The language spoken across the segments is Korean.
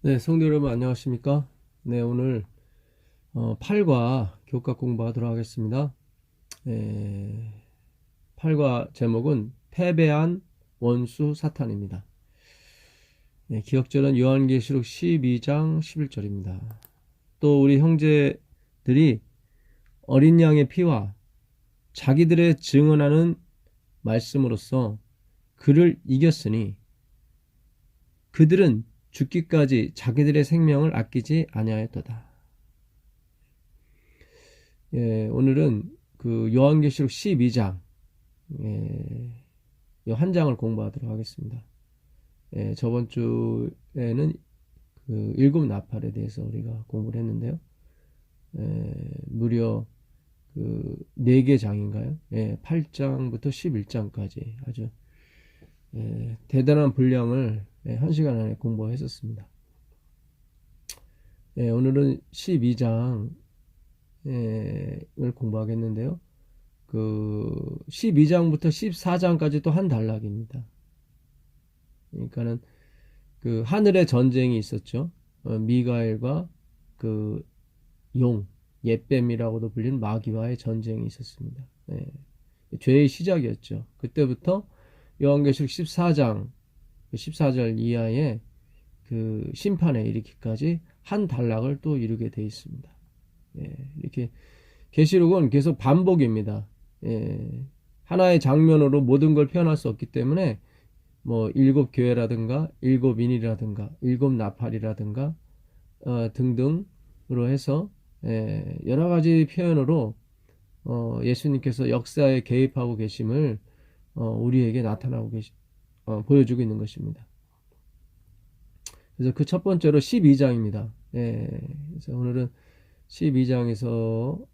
네, 성도 여러분 안녕하십니까? 네, 오늘 8과 교과 공부하도록 하겠습니다. 8과 제목은 패배한 원수 사탄입니다. 기억절은 요한계시록 12장 11절입니다. 또 우리 형제들이 어린 양의 피와 자기들의 증언하는 말씀으로써 그를 이겼으니 그들은 죽기까지 자기들의 생명을 아끼지 아니하였도다. 오늘은 그 요한계시록 12장 이 한 장을 공부하도록 하겠습니다. 저번 주에는 그 일곱 나팔에 대해서 우리가 공부를 했는데요. 무려 그 4개 장인가요? 8장부터 11장까지 아주 대단한 분량을 1시간 안에 공부했었습니다. 오늘은 12장을 공부하겠는데요. 그 12장부터 14장까지 또 한 단락입니다. 그러니까는 그 하늘의 전쟁이 있었죠. 미가엘과 그 용, 옓뱀이라고도 불리는 마귀와의 전쟁이 있었습니다. 죄의 시작이었죠. 그때부터 요한계시록 14장 14절 이하의 그 심판에 이르기까지 한 단락을 또 이루게 되어 있습니다. 이렇게 계시록은 계속 반복입니다. 하나의 장면으로 모든 걸 표현할 수 없기 때문에 뭐 일곱 교회라든가 일곱 인이라든가 일곱 나팔이라든가 등등으로 해서 여러 가지 표현으로 예수님께서 역사에 개입하고 계심을 우리에게 나타나고 보여주고 있는 것입니다. 그래서 그 첫 번째로 12장입니다. 그래서 오늘은 12장에서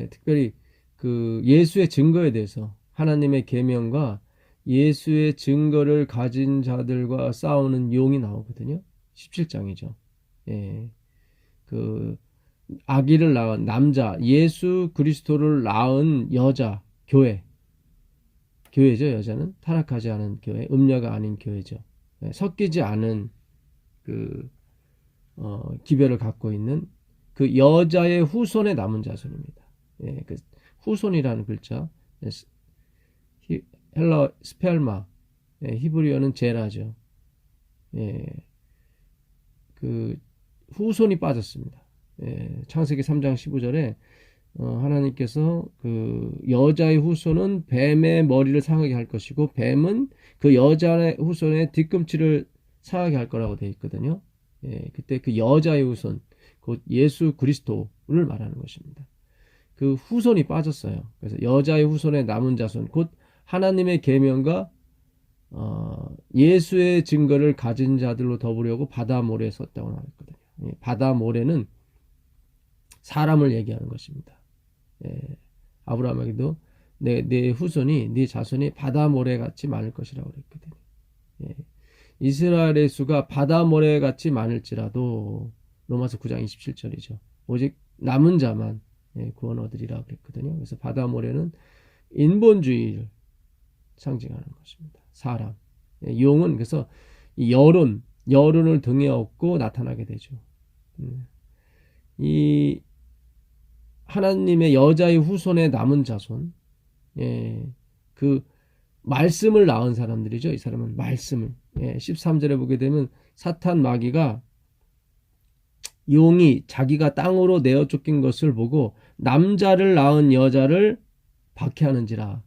특별히 그 예수의 증거에 대해서 하나님의 계명과 예수의 증거를 가진 자들과 싸우는 용이 나오거든요. 17장이죠. 그 아기를 낳은 남자, 예수 그리스도를 낳은 여자, 교회죠. 여자는 타락하지 않은 교회, 음녀가 아닌 교회죠. 섞이지 않은 그 기별을 갖고 있는 그 여자의 후손의 남은 자손입니다. 그 후손이라는 글자, 헬라 스펠마, 히브리어는 제라죠. 그 후손이 빠졌습니다. 창세기 3장 15절에 하나님께서 그 여자의 후손은 뱀의 머리를 상하게 할 것이고 뱀은 그 여자의 후손의 뒤꿈치를 상하게 할 거라고 되어 있거든요. 그때 그 여자의 후손, 곧 예수 그리스도를 말하는 것입니다. 그 후손이 빠졌어요. 그래서 여자의 후손의 남은 자손, 곧 하나님의 계명과 예수의 증거를 가진 자들로 더불려고 바다 모래에 섰다고 나왔거든요. 바다 모래는 사람을 얘기하는 것입니다. 아브라함에게도 내 후손이, 네 자손이 바다 모래같이 많을 것이라고 그랬거든요. 이스라엘의 수가 바다 모래같이 많을지라도 로마서 9장 27절이죠. 오직 남은 자만 구원 얻으리라 그랬거든요. 그래서 바다 모래는 인본주의를 상징하는 것입니다. 사람. 용은 그래서 여론을 등에 업고 나타나게 되죠. 이 하나님의 여자의 후손의 남은 자손, 그 말씀을 낳은 사람들이죠. 이 사람은 말씀을. 13절에 보게 되면 사탄 마귀가 용이 자기가 땅으로 내어 쫓긴 것을 보고 남자를 낳은 여자를 박해하는지라.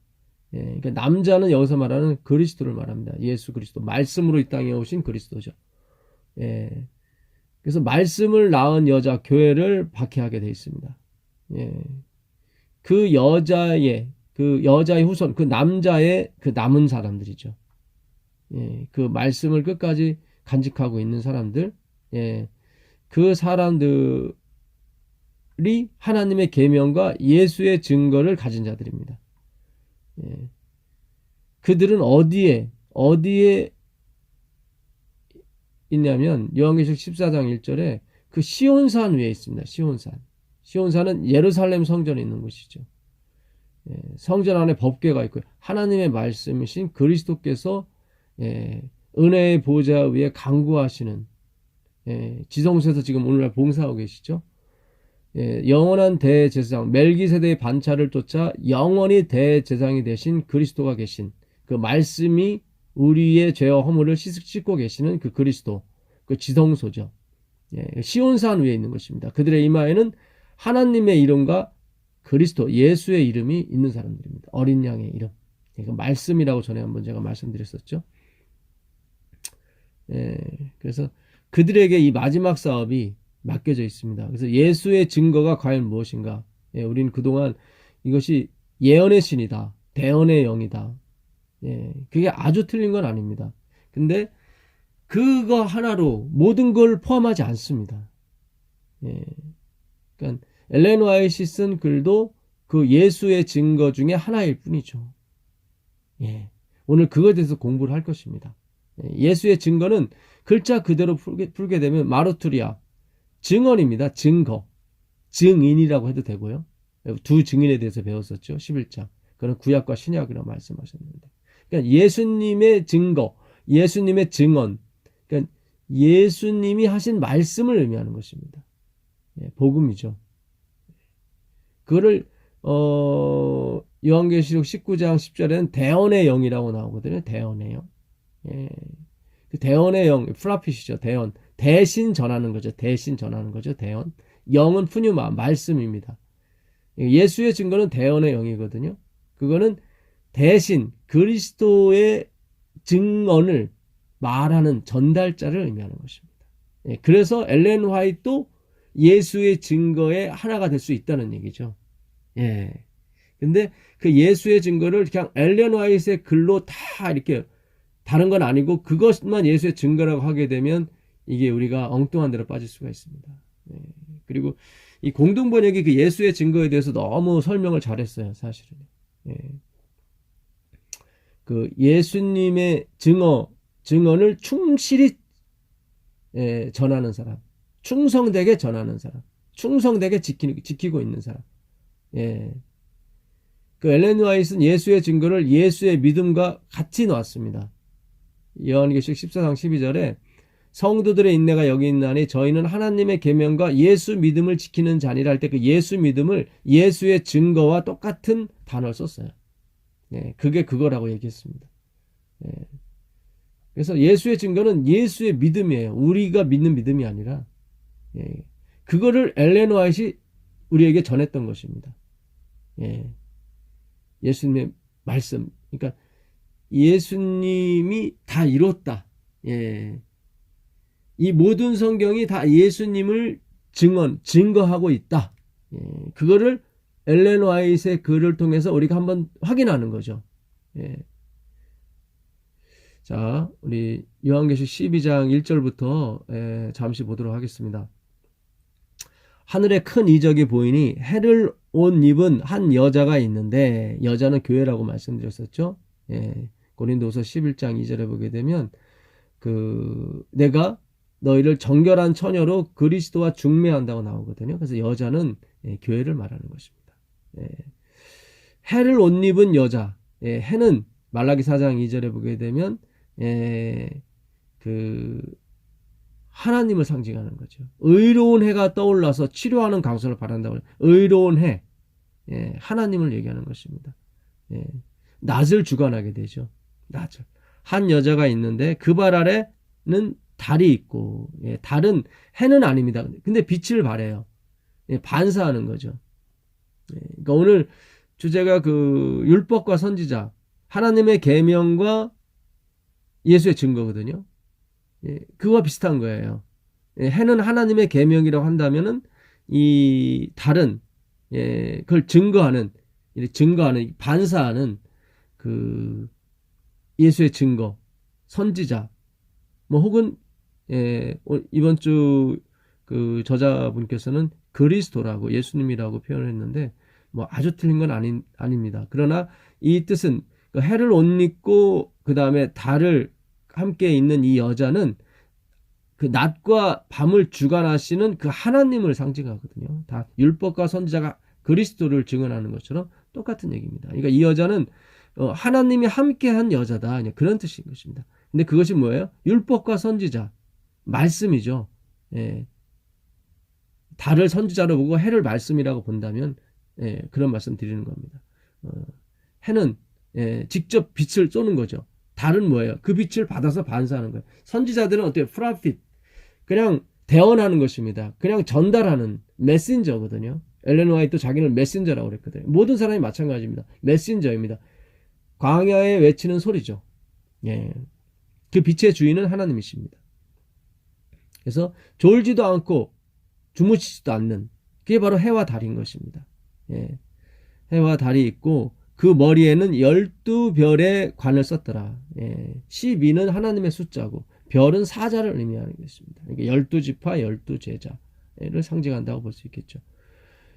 그러니까 남자는 여기서 말하는 그리스도를 말합니다. 예수 그리스도. 말씀으로 이 땅에 오신 그리스도죠. 그래서 말씀을 낳은 여자 교회를 박해하게 되어 있습니다. 그 여자의 후손, 그 남자의 그 남은 사람들이죠. 그 말씀을 끝까지 간직하고 있는 사람들, 그 사람들이 하나님의 계명과 예수의 증거를 가진 자들입니다. 그들은 어디에 있냐면 요한계시록 14장 1절에 그 시온산 위에 있습니다. 시온산은 예루살렘 성전에 있는 곳이죠. 성전 안에 법궤가 있고요. 하나님의 말씀이신 그리스도께서 은혜의 보좌 위에 강구하시는 지성소에서 지금 오늘날 봉사하고 계시죠. 영원한 대제사장 멜기세덱의 반차를 쫓아 영원히 대제사장이 되신 그리스도가 계신 그 말씀이 우리의 죄와 허물을 씻고 계시는 그 그리스도, 그 지성소죠. 시온산 위에 있는 것입니다. 그들의 이마에는 하나님의 이름과 그리스도 예수의 이름이 있는 사람들입니다. 어린 양의 이름. 그 말씀이라고 전에 한번 제가 말씀드렸었죠. 그래서 그들에게 이 마지막 사업이 맡겨져 있습니다. 그래서 예수의 증거가 과연 무엇인가? 우리는 그동안 이것이 예언의 신이다, 대언의 영이다. 그게 아주 틀린 건 아닙니다. 근데 그거 하나로 모든 걸 포함하지 않습니다. 그러니까 엘렌 화이트이 쓴 글도 그 예수의 증거 중에 하나일 뿐이죠. 오늘 그거에 대해서 공부를 할 것입니다. 예수의 증거는 글자 그대로 풀게 되면 마르투리아, 증언입니다. 증거, 증인이라고 해도 되고요. 두 증인에 대해서 배웠었죠. 11장. 그건 구약과 신약이라고 말씀하셨는데. 그러니까 예수님의 증거, 예수님의 증언, 그러니까 예수님이 하신 말씀을 의미하는 것입니다. 복음이죠. 그거를 요한계시록 19장 10절에는 대언의 영이라고 나오거든요. 대언의 영. 그 대언의 영, 프라핏이죠. 대언. 대신 전하는 거죠. 대신 전하는 거죠. 대언. 영은 푸뉴마, 말씀입니다. 예수의 증거는 대언의 영이거든요. 그거는 대신 그리스도의 증언을 말하는 전달자를 의미하는 것입니다. 그래서 엘렌 화이트도 예수의 증거의 하나가 될 수 있다는 얘기죠. 근데 그 예수의 증거를 그냥 엘렌 화이트의 글로 다 이렇게 다른 건 아니고 그것만 예수의 증거라고 하게 되면 이게 우리가 엉뚱한 데로 빠질 수가 있습니다. 그리고 이 공동번역이 그 예수의 증거에 대해서 너무 설명을 잘했어요, 사실은. 그 예수님의 증언을 충실히 전하는 사람, 충성되게 전하는 사람, 충성되게 지키고 있는 사람. 그 엘렌 화이트는 예수의 증거를 예수의 믿음과 같이 놓았습니다. 요한계시록 14장 12절에 성도들의 인내가 여기 있나니 저희는 하나님의 계명과 예수 믿음을 지키는 자니라 할 때 그 예수 믿음을 예수의 증거와 똑같은 단어를 썼어요. 그게 그거라고 얘기했습니다. 그래서 예수의 증거는 예수의 믿음이에요. 우리가 믿는 믿음이 아니라 그거를 엘렌 화이트이 우리에게 전했던 것입니다. 예수님의 말씀. 그러니까 예수님이 다 이뤘다. 이 모든 성경이 다 예수님을 증거하고 있다. 그거를 엘렌 화이트의 글을 통해서 우리가 한번 확인하는 거죠. 자, 우리 요한계시록 12장 1절부터 잠시 보도록 하겠습니다. 하늘에 큰 이적이 보이니 해를 옷 입은 한 여자가 있는데, 여자는 교회라고 말씀드렸었죠. 고린도후서 11장 2절에 보게 되면 내가 너희를 정결한 처녀로 그리스도와 중매한다고 나오거든요. 그래서 여자는 교회를 말하는 것입니다. 해를 옷 입은 여자, 해는 말라기 4장 2절에 보게 되면 하나님을 상징하는 거죠. 의로운 해가 떠올라서 치료하는 강선을 바란다고 해요. 의로운 해, 하나님을 얘기하는 것입니다. 낫을 주관하게 되죠. 낫을. 한 여자가 있는데 그 발 아래는 달이 있고, 달은 해는 아닙니다. 근데 빛을 발해요. 반사하는 거죠. 그러니까 오늘 주제가 그 율법과 선지자, 하나님의 계명과 예수의 증거거든요. 그거와 비슷한 거예요. 해는 하나님의 계명이라고 한다면은 이 달은 그걸 증거하는 반사하는 그 예수의 증거, 선지자, 뭐 혹은 이번 주 그 저자분께서는 그리스도라고 예수님이라고 표현을 했는데 뭐 아주 틀린 건 아닙니다. 그러나 이 뜻은 해를 옷 입고 그 다음에 달을 함께 있는 이 여자는 그 낮과 밤을 주관하시는 그 하나님을 상징하거든요. 다 율법과 선지자가 그리스도를 증언하는 것처럼 똑같은 얘기입니다. 그러니까 이 여자는 하나님이 함께한 여자다, 그런 뜻인 것입니다. 근데 그것이 뭐예요? 율법과 선지자, 말씀이죠. 예, 달을 선지자로 보고 해를 말씀이라고 본다면 예, 그런 말씀 드리는 겁니다. 해는 예, 직접 빛을 쏘는 거죠. 달은 뭐예요? 그 빛을 받아서 반사하는 거예요. 선지자들은 어때요? 프라핏 그냥 대언하는 것입니다. 그냥 전달하는 메신저거든요. 엘렌 화이트 자기는 메신저라고 그랬거든요. 모든 사람이 마찬가지입니다. 메신저입니다. 광야에 외치는 소리죠. 예. 그 빛의 주인은 하나님이십니다. 그래서 졸지도 않고 주무시지도 않는 그게 바로 해와 달인 것입니다. 예. 해와 달이 있고 그 머리에는 12별의 관을 썼더라. 예. 12는 하나님의 숫자고 별은 사자를 의미하는 것입니다. 그러니까 12지파 12제자를 상징한다고 볼 수 있겠죠.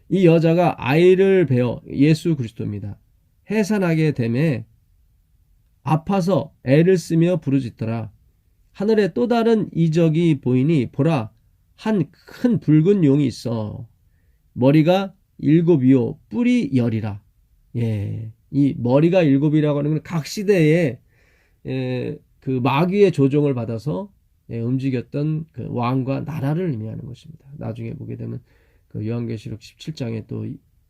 이 여자가 아이를 베어 예수 그리스도입니다. 해산하게 되매 아파서 애를 쓰며 부르짖더라. 하늘에 또 다른 이적이 보이니 보라 한 큰 붉은 용이 있어 머리가 7이요 뿔이 10이라. 예, 이 머리가 7이라고 하는 건 각 시대에 그 마귀의 조종을 받아서 움직였던 그 왕과 나라를 의미하는 것입니다. 나중에 보게 되면 그 요한계시록 17장에 또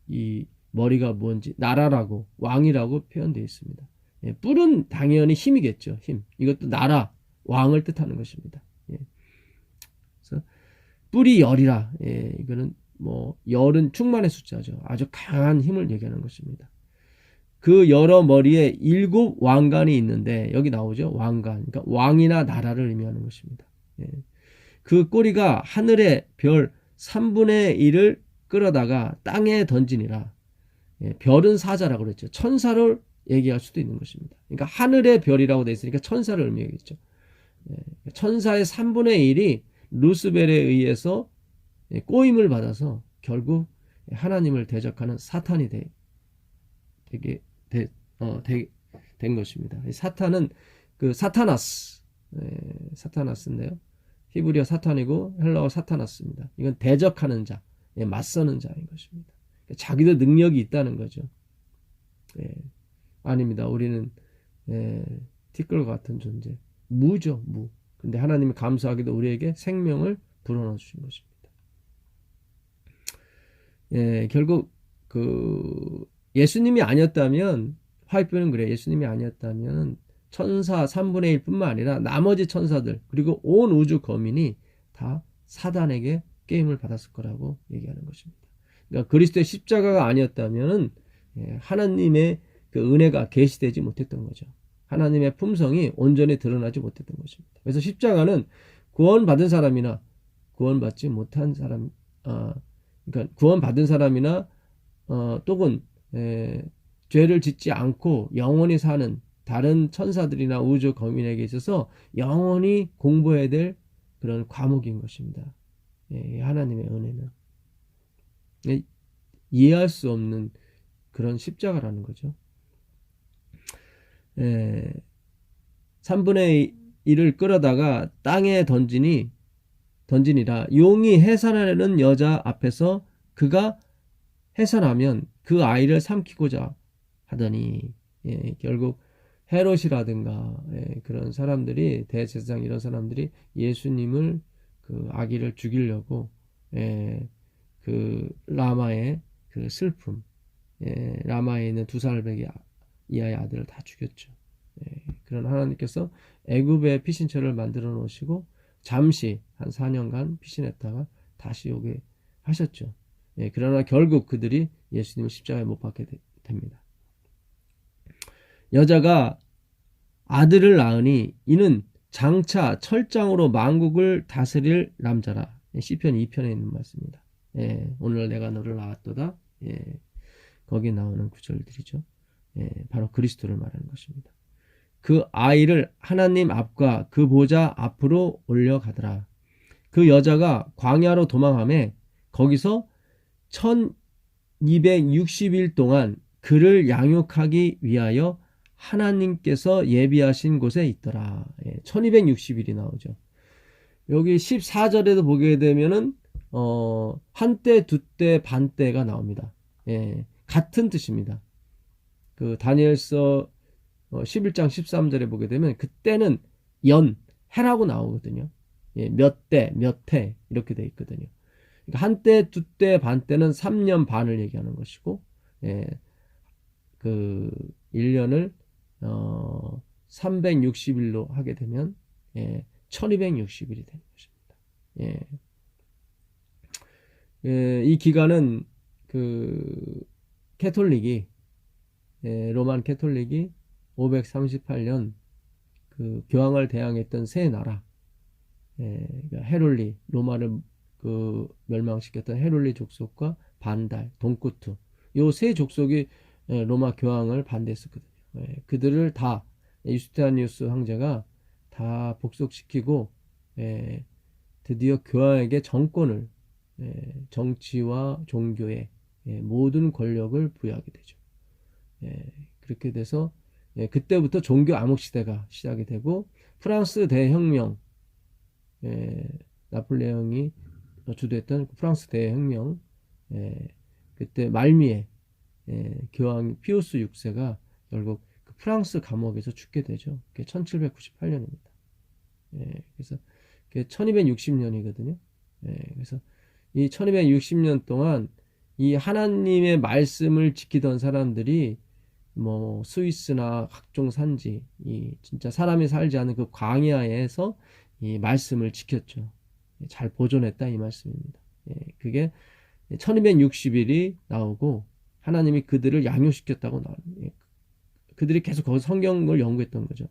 이 머리가 뭔지 나라라고 왕이라고 표현되어 있습니다. 예, 뿔은 당연히 힘이겠죠. 힘. 이것도 나라, 왕을 뜻하는 것입니다. 예. 그래서 뿔이 열이라. 예, 이거는 뭐 열은 충만의 숫자죠. 아주 강한 힘을 얘기하는 것입니다. 그 여러 머리에 7 왕관이 있는데 여기 나오죠. 왕관. 그러니까 왕이나 나라를 의미하는 것입니다. 예. 그 꼬리가 하늘의 별 3분의 1을 끌어다가 땅에 던지니라. 예. 별은 사자라고 그랬죠. 천사를 얘기할 수도 있는 것입니다. 그러니까 하늘의 별이라고 되어 있으니까 천사를 의미하겠죠. 예. 천사의 3분의 1이 루스벨에 의해서 꼬임을 받아서 결국 하나님을 대적하는 사탄이 된 것입니다. 사탄은 그 사타나스, 사타나스인데요. 히브리어 사탄이고 헬라어 사타나스입니다. 이건 대적하는 자, 맞서는 자인 것입니다. 자기도 능력이 있다는 거죠. 아닙니다. 우리는 티끌 같은 존재, 무죠, 무. 근데 하나님이 감사하게도 우리에게 생명을 불어넣어 주신 것입니다. 결국 그 예수님이 아니었다면 화이트는 그래. 예수님이 아니었다면 천사 3분의 1 뿐만 아니라 나머지 천사들 그리고 온 우주 거민이 다 사단에게 게임을 받았을 거라고 얘기하는 것입니다. 그러니까 그리스도의 십자가가 아니었다면 하나님의 그 은혜가 계시되지 못했던 거죠. 하나님의 품성이 온전히 드러나지 못했던 것입니다. 그래서 십자가는 구원받은 사람이나 구원받지 못한 사람, 그러니까 구원받은 사람이나 또는 죄를 짓지 않고 영원히 사는 다른 천사들이나 우주 거민에게 있어서 영원히 공부해야 될 그런 과목인 것입니다. 하나님의 은혜는 이해할 수 없는 그런 십자가라는 거죠. 3분의 1을 끌어다가 땅에 던지니라. 용이 해산하려는 여자 앞에서 그가 해산하면 그 아이를 삼키고자 하더니 결국 헤롯이라든가 그런 사람들이 대제사장 이런 사람들이 예수님을 그 아기를 죽이려고 그 라마의 그 슬픔 라마에 있는 2살배기 이하의 아들을 다 죽였죠. 그런 하나님께서 애굽의 피신처를 만들어 놓으시고 잠시 한 4년간 피신했다가 다시 오게 하셨죠. 그러나 결국 그들이 예수님을 십자가에 못 박게 됩니다. 여자가 아들을 낳으니 이는 장차 철장으로 만국을 다스릴 남자라. 시편 2편에 있는 말씀입니다. 오늘 내가 너를 낳았도다. 거기 나오는 구절들이죠. 바로 그리스도를 말하는 것입니다. 그 아이를 하나님 앞과 그 보좌 앞으로 올려가더라. 그 여자가 광야로 도망하며 거기서 1260일 동안 그를 양육하기 위하여 하나님께서 예비하신 곳에 있더라. 1260일이 나오죠. 여기 14절에도 보게 되면은 한때, 두때, 반때가 나옵니다. 같은 뜻입니다. 그 다니엘서 11장 13절에 보게 되면 그때는 해라고 나오거든요. 예, 몇 대, 몇 해 이렇게 돼 있거든요. 그러니까 한 때, 두 때, 반 때는 3년 반을 얘기하는 것이고, 예, 그 1년을 360일로 하게 되면 1260일이 되는 것입니다. 예. 이 기간은 그 캐톨릭이 로만 캐톨릭이 538년 그 교황을 대항했던 세 나라, 그러니까 헤룰리, 로마를 그 멸망시켰던 헤룰리 족속과 반달, 동쿠투, 요 세 족속이 로마 교황을 반대했었거든요. 그들을 다 유스타니우스 황제가 다 복속시키고 드디어 교황에게 정권을, 정치와 종교의 모든 권력을 부여하게 되죠. 그렇게 돼서 그때부터 종교 암흑 시대가 시작이 되고, 프랑스 대혁명, 나폴레옹이 주도했던 프랑스 대혁명, 그때 말미에 교황 피우스 6세가 결국 그 프랑스 감옥에서 죽게 되죠. 그게 1798년입니다. 그래서 그게 1260년이거든요. 그래서 이 1260년 동안 이 하나님의 말씀을 지키던 사람들이 뭐 스위스나 각종 산지, 이 진짜 사람이 살지 않은 그 광야에서 이 말씀을 지켰죠. 잘 보존했다 이 말씀입니다. 그게 1260일이 나오고 하나님이 그들을 양육시켰다고 나옵니다. 그들이 계속 거기서 성경을 연구했던 거죠.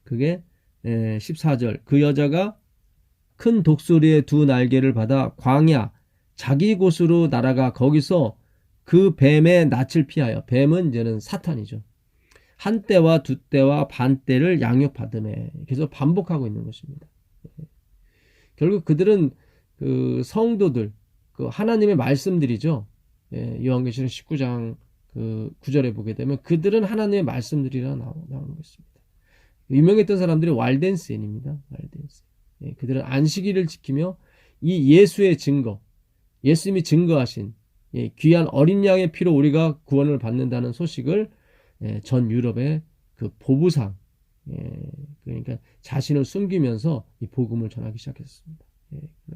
그게 14절, 그 여자가 큰 독수리의 두 날개를 받아 광야 자기 곳으로 날아가 거기서 그 뱀의 낯을 피하여, 뱀은 이제는 사탄이죠, 한 때와 두 때와 반 때를 양육받음에, 계속 반복하고 있는 것입니다. 결국 그들은 그 성도들, 그 하나님의 말씀들이죠. 요한계시록 19장 그 9절에 보게 되면 그들은 하나님의 말씀들이라 나오는 것입니다. 유명했던 사람들이 왈덴스인입니다. 왈덴스. 그들은 안식일을 지키며 이 예수의 증거, 예수님이 증거하신 귀한 어린 양의 피로 우리가 구원을 받는다는 소식을 전 유럽의 그 보부상, 그러니까 자신을 숨기면서 이 복음을 전하기 시작했습니다.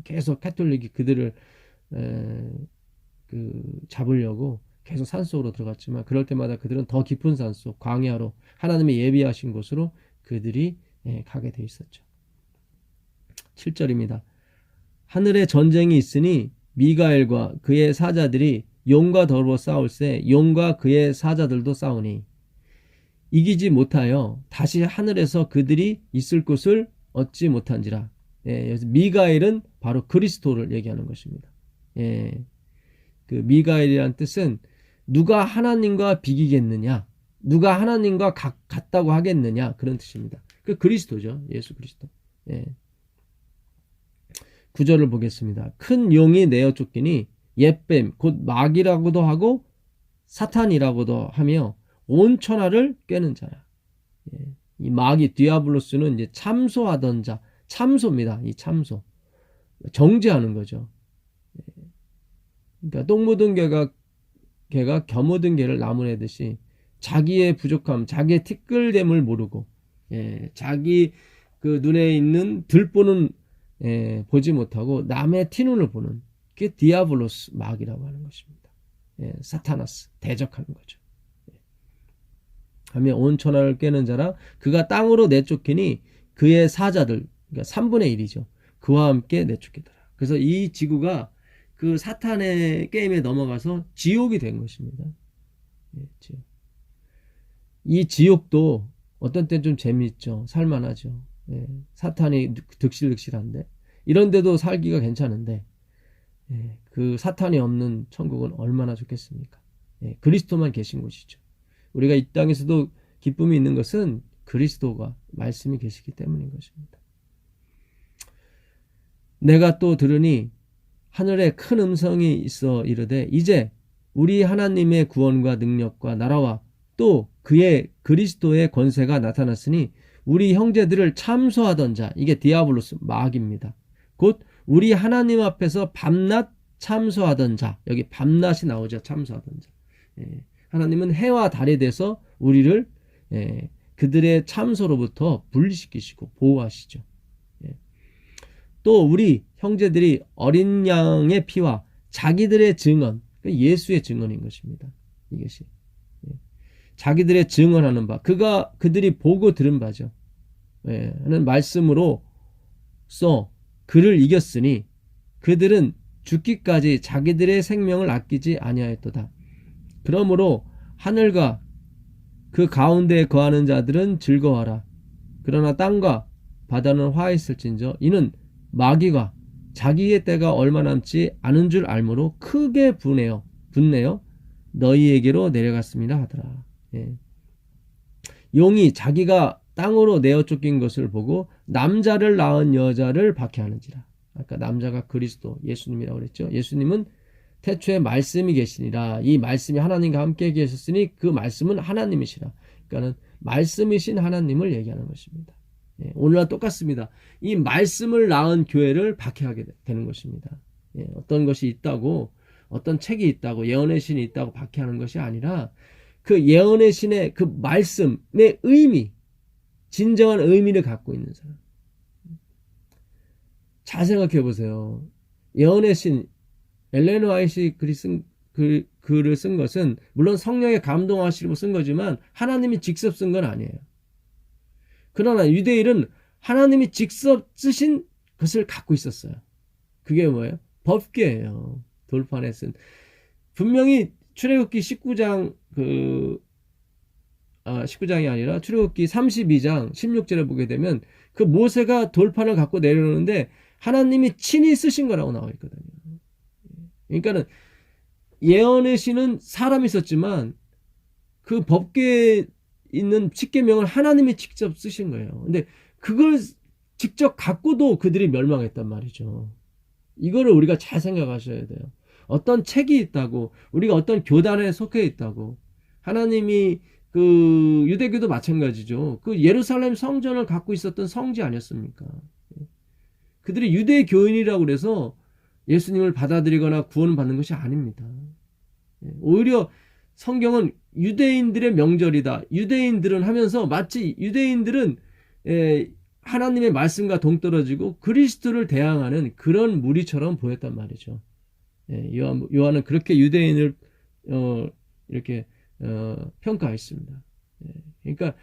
계속 카톨릭이 그들을 그 잡으려고 계속 산속으로 들어갔지만, 그럴 때마다 그들은 더 깊은 산속, 광야로, 하나님의 예비하신 곳으로 그들이 가게 돼 있었죠. 7절입니다. 하늘에 전쟁이 있으니 미가엘과 그의 사자들이 용과 더불어 싸울세 용과 그의 사자들도 싸우니 이기지 못하여 다시 하늘에서 그들이 있을 곳을 얻지 못한지라. 여기서 미가엘은 바로 그리스도를 얘기하는 것입니다. 그 미가엘이라는 뜻은 누가 하나님과 비기겠느냐, 누가 하나님과 같다고 하겠느냐, 그런 뜻입니다. 그 그리스도죠. 예수 그리스도. 9절을 보겠습니다. 큰 용이 내어 쫓기니 옛뱀 곧 마귀라고도 하고 사탄이라고도 하며 온 천하를 꿰는 자야. 이 마귀 디아블로스는 이제 참소하던 자, 참소입니다. 이 참소, 정죄하는 거죠. 그러니까 똥 묻은 개가 겸 묻은 개를 나무내듯이 자기의 부족함, 자기의 티끌됨을 모르고, 자기 그 눈에 있는 들보는 보지 못하고 남의 티눈을 보는, 그게 디아블로스, 마귀라고 하는 것입니다. 사타나스, 대적하는 거죠. 하며 온 천하를 꿰는 자라. 그가 땅으로 내쫓기니 그의 사자들, 그러니까 3분의 1이죠. 그와 함께 내쫓기더라. 그래서 이 지구가 그 사탄의 게임에 넘어가서 지옥이 된 것입니다. 지옥. 이 지옥도 어떤 때는 좀 재미있죠. 살만하죠. 사탄이 득실득실한데, 이런데도 살기가 괜찮은데, 그 사탄이 없는 천국은 얼마나 좋겠습니까? 그리스도만 계신 곳이죠. 우리가 이 땅에서도 기쁨이 있는 것은 그리스도가, 말씀이 계시기 때문인 것입니다. 내가 또 들으니 하늘에 큰 음성이 있어 이르되 이제 우리 하나님의 구원과 능력과 나라와 또 그의 그리스도의 권세가 나타났으니 우리 형제들을 참소하던 자, 이게 디아블로스, 마귀입니다. 곧 우리 하나님 앞에서 밤낮 참소하던 자, 여기 밤낮이 나오죠. 참소하던 자. 하나님은 해와 달에 대해서 우리를 그들의 참소로부터 분리시키시고 보호하시죠. 또 우리 형제들이 어린 양의 피와 자기들의 증언, 예수의 증언인 것입니다. 이것이 자기들의 증언하는 바, 그들이 보고 들은 바죠. 하는 말씀으로써 그를 이겼으니 그들은 죽기까지 자기들의 생명을 아끼지 아니하였도다. 그러므로 하늘과 그 가운데에 거하는 자들은 즐거워하라. 그러나 땅과 바다는 화했을진저 이는 마귀가 자기의 때가 얼마 남지 않은 줄 알므로 크게 분내어 너희에게로 내려갔습니다 하더라. 용이 자기가 땅으로 내어 쫓긴 것을 보고 남자를 낳은 여자를 박해하는지라. 아까 남자가 그리스도 예수님이라고 그랬죠. 예수님은 태초에 말씀이 계시니라. 이 말씀이 하나님과 함께 계셨으니 그 말씀은 하나님이시라. 그러니까는 말씀이신 하나님을 얘기하는 것입니다. 오늘날 똑같습니다. 이 말씀을 낳은 교회를 박해하게 되는 것입니다. 어떤 것이 있다고, 어떤 책이 있다고, 예언의 신이 있다고 박해하는 것이 아니라 그 예언의 신의 그 말씀의 의미, 진정한 의미를 갖고 있는 사람. 잘 생각해 보세요. 예언의 신 엘렌 화이트 글을 쓴 것은 물론 성령의 감동하시고 쓴 거지만 하나님이 직접 쓴 건 아니에요. 그러나 유대인은 하나님이 직접 쓰신 것을 갖고 있었어요. 그게 뭐예요? 법궤예요. 돌판에 쓴. 분명히 출애굽기 19장 19장이 아니라 출애굽기 32장 16절에 보게 되면 그 모세가 돌판을 갖고 내려오는데 하나님이 친히 쓰신 거라고 나와 있거든요. 그러니까는 예언의 신은 사람이 썼지만 그 법궤에 있는 십계명을 하나님이 직접 쓰신 거예요. 근데 그걸 직접 갖고도 그들이 멸망했단 말이죠. 이거를 우리가 잘 생각하셔야 돼요. 어떤 책이 있다고, 우리가 어떤 교단에 속해 있다고, 하나님이 그 유대교도 마찬가지죠. 그 예루살렘 성전을 갖고 있었던 성지 아니었습니까? 그들이 유대 교인이라고 그래서 예수님을 받아들이거나 구원을 받는 것이 아닙니다. 오히려 성경은 유대인들의 명절이다. 유대인들은 하면서 마치 유대인들은 하나님의 말씀과 동떨어지고 그리스도를 대항하는 그런 무리처럼 보였단 말이죠. 요한은 그렇게 유대인을 이렇게 평가했습니다. 그러니까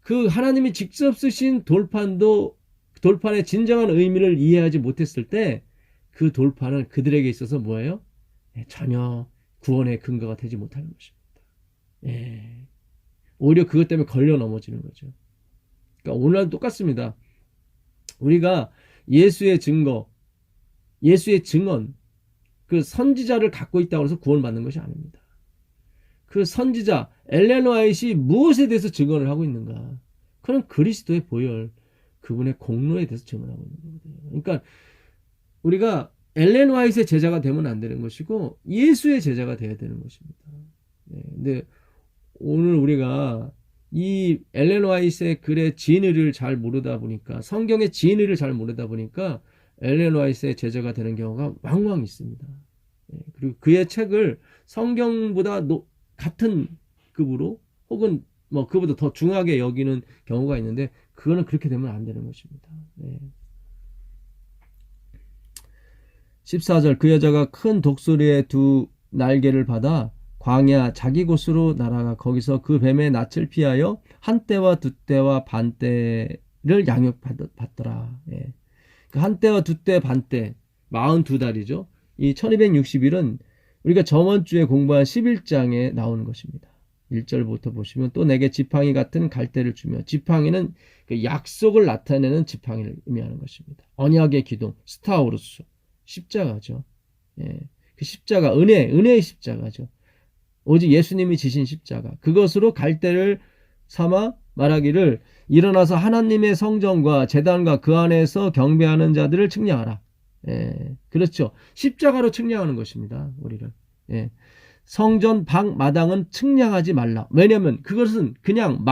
그 하나님이 직접 쓰신 돌판의 진정한 의미를 이해하지 못했을 때 그 돌판은 그들에게 있어서 뭐예요? 전혀 구원의 근거가 되지 못하는 것입니다. 오히려 그것 때문에 걸려 넘어지는 거죠. 그러니까 오늘도 똑같습니다. 우리가 예수의 증거, 예수의 증언, 그 선지자를 갖고 있다고 해서 구원받는 것이 아닙니다. 그 선지자 엘렌 화이트이 무엇에 대해서 증언을 하고 있는가? 그는 그리스도의 보혈, 그분의 공로에 대해서 증언하고 있는 거거든요. 그러니까 우리가 엘렌 화이트의 제자가 되면 안 되는 것이고 예수의 제자가 되어야 되는 것입니다. 근데 오늘 우리가 이 엘렌 화이트의 글의 진의를 잘 모르다 보니까, 성경의 진의를 잘 모르다 보니까 엘렌 화이트의 제자가 되는 경우가 왕왕 있습니다. 그리고 그의 책을 성경보다 같은 급으로 혹은 뭐 그보다 더 중하게 여기는 경우가 있는데 그거는 그렇게 되면 안 되는 것입니다. 14절 그 여자가 큰 독수리의 두 날개를 받아 광야 자기 곳으로 날아가 거기서 그 뱀의 낯을 피하여 한 때와 두 때와 반 때를 양육받더라. 그 한 때와 두 때 반 때 42달이죠. 이 1260일은 우리가 저번 주에 공부한 11장에 나오는 것입니다. 1절부터 보시면 또 내게 지팡이 같은 갈대를 주며, 지팡이는 그 약속을 나타내는 지팡이를 의미하는 것입니다. 언약의 기둥, 스타우루스, 십자가죠. 그 십자가, 은혜의 십자가죠. 오직 예수님이 지신 십자가, 그것으로 갈대를 삼아 말하기를 일어나서 하나님의 성전과 제단과 그 안에서 경배하는 자들을 측량하라. 그렇죠. 십자가로 측량하는 것입니다. 우리를. 성전 방 마당은 측량하지 말라. 왜냐하면 그것은 그냥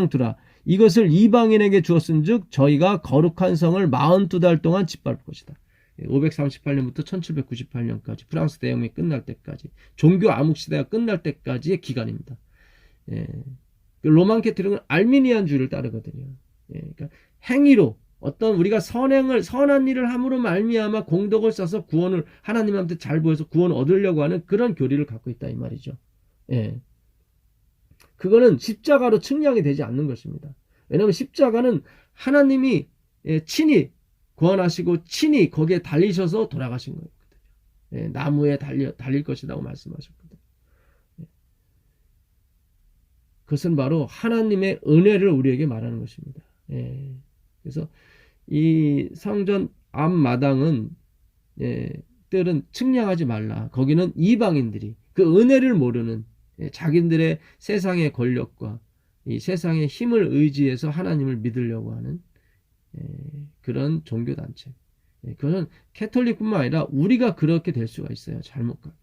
두라. 이것을 이방인에게 주었은즉 저희가 거룩한 성을 42달 동안 짓밟을 것이다. 538년부터 1798년까지 프랑스 대혁명이 끝날 때까지, 종교 암흑 시대가 끝날 때까지의 기간입니다. 로만 캐토릭은 알미니안주의를 따르거든요. 그러니까 행위로 어떤 우리가 선한 일을 함으로 말미암아 공덕을 써서 구원을 하나님한테 잘 보여서 구원을 얻으려고 하는 그런 교리를 갖고 있다 이 말이죠. 예. 그거는 십자가로 측량이 되지 않는 것입니다. 왜냐하면 십자가는 하나님이 친히 구원하시고 친히 거기에 달리셔서 돌아가신 거거든요. 예, 나무에 달릴 것이라고 말씀하셨거든요. 예. 그것은 바로 하나님의 은혜를 우리에게 말하는 것입니다. 예. 그래서 이 성전 앞마당은 뜰은 측량하지 말라. 거기는 이방인들이 그 은혜를 모르는 자기들의 세상의 권력과 이 세상의 힘을 의지해서 하나님을 믿으려고 하는 그런 종교단체. 그것은 캐톨릭뿐만 아니라 우리가 그렇게 될 수가 있어요. 잘못 가게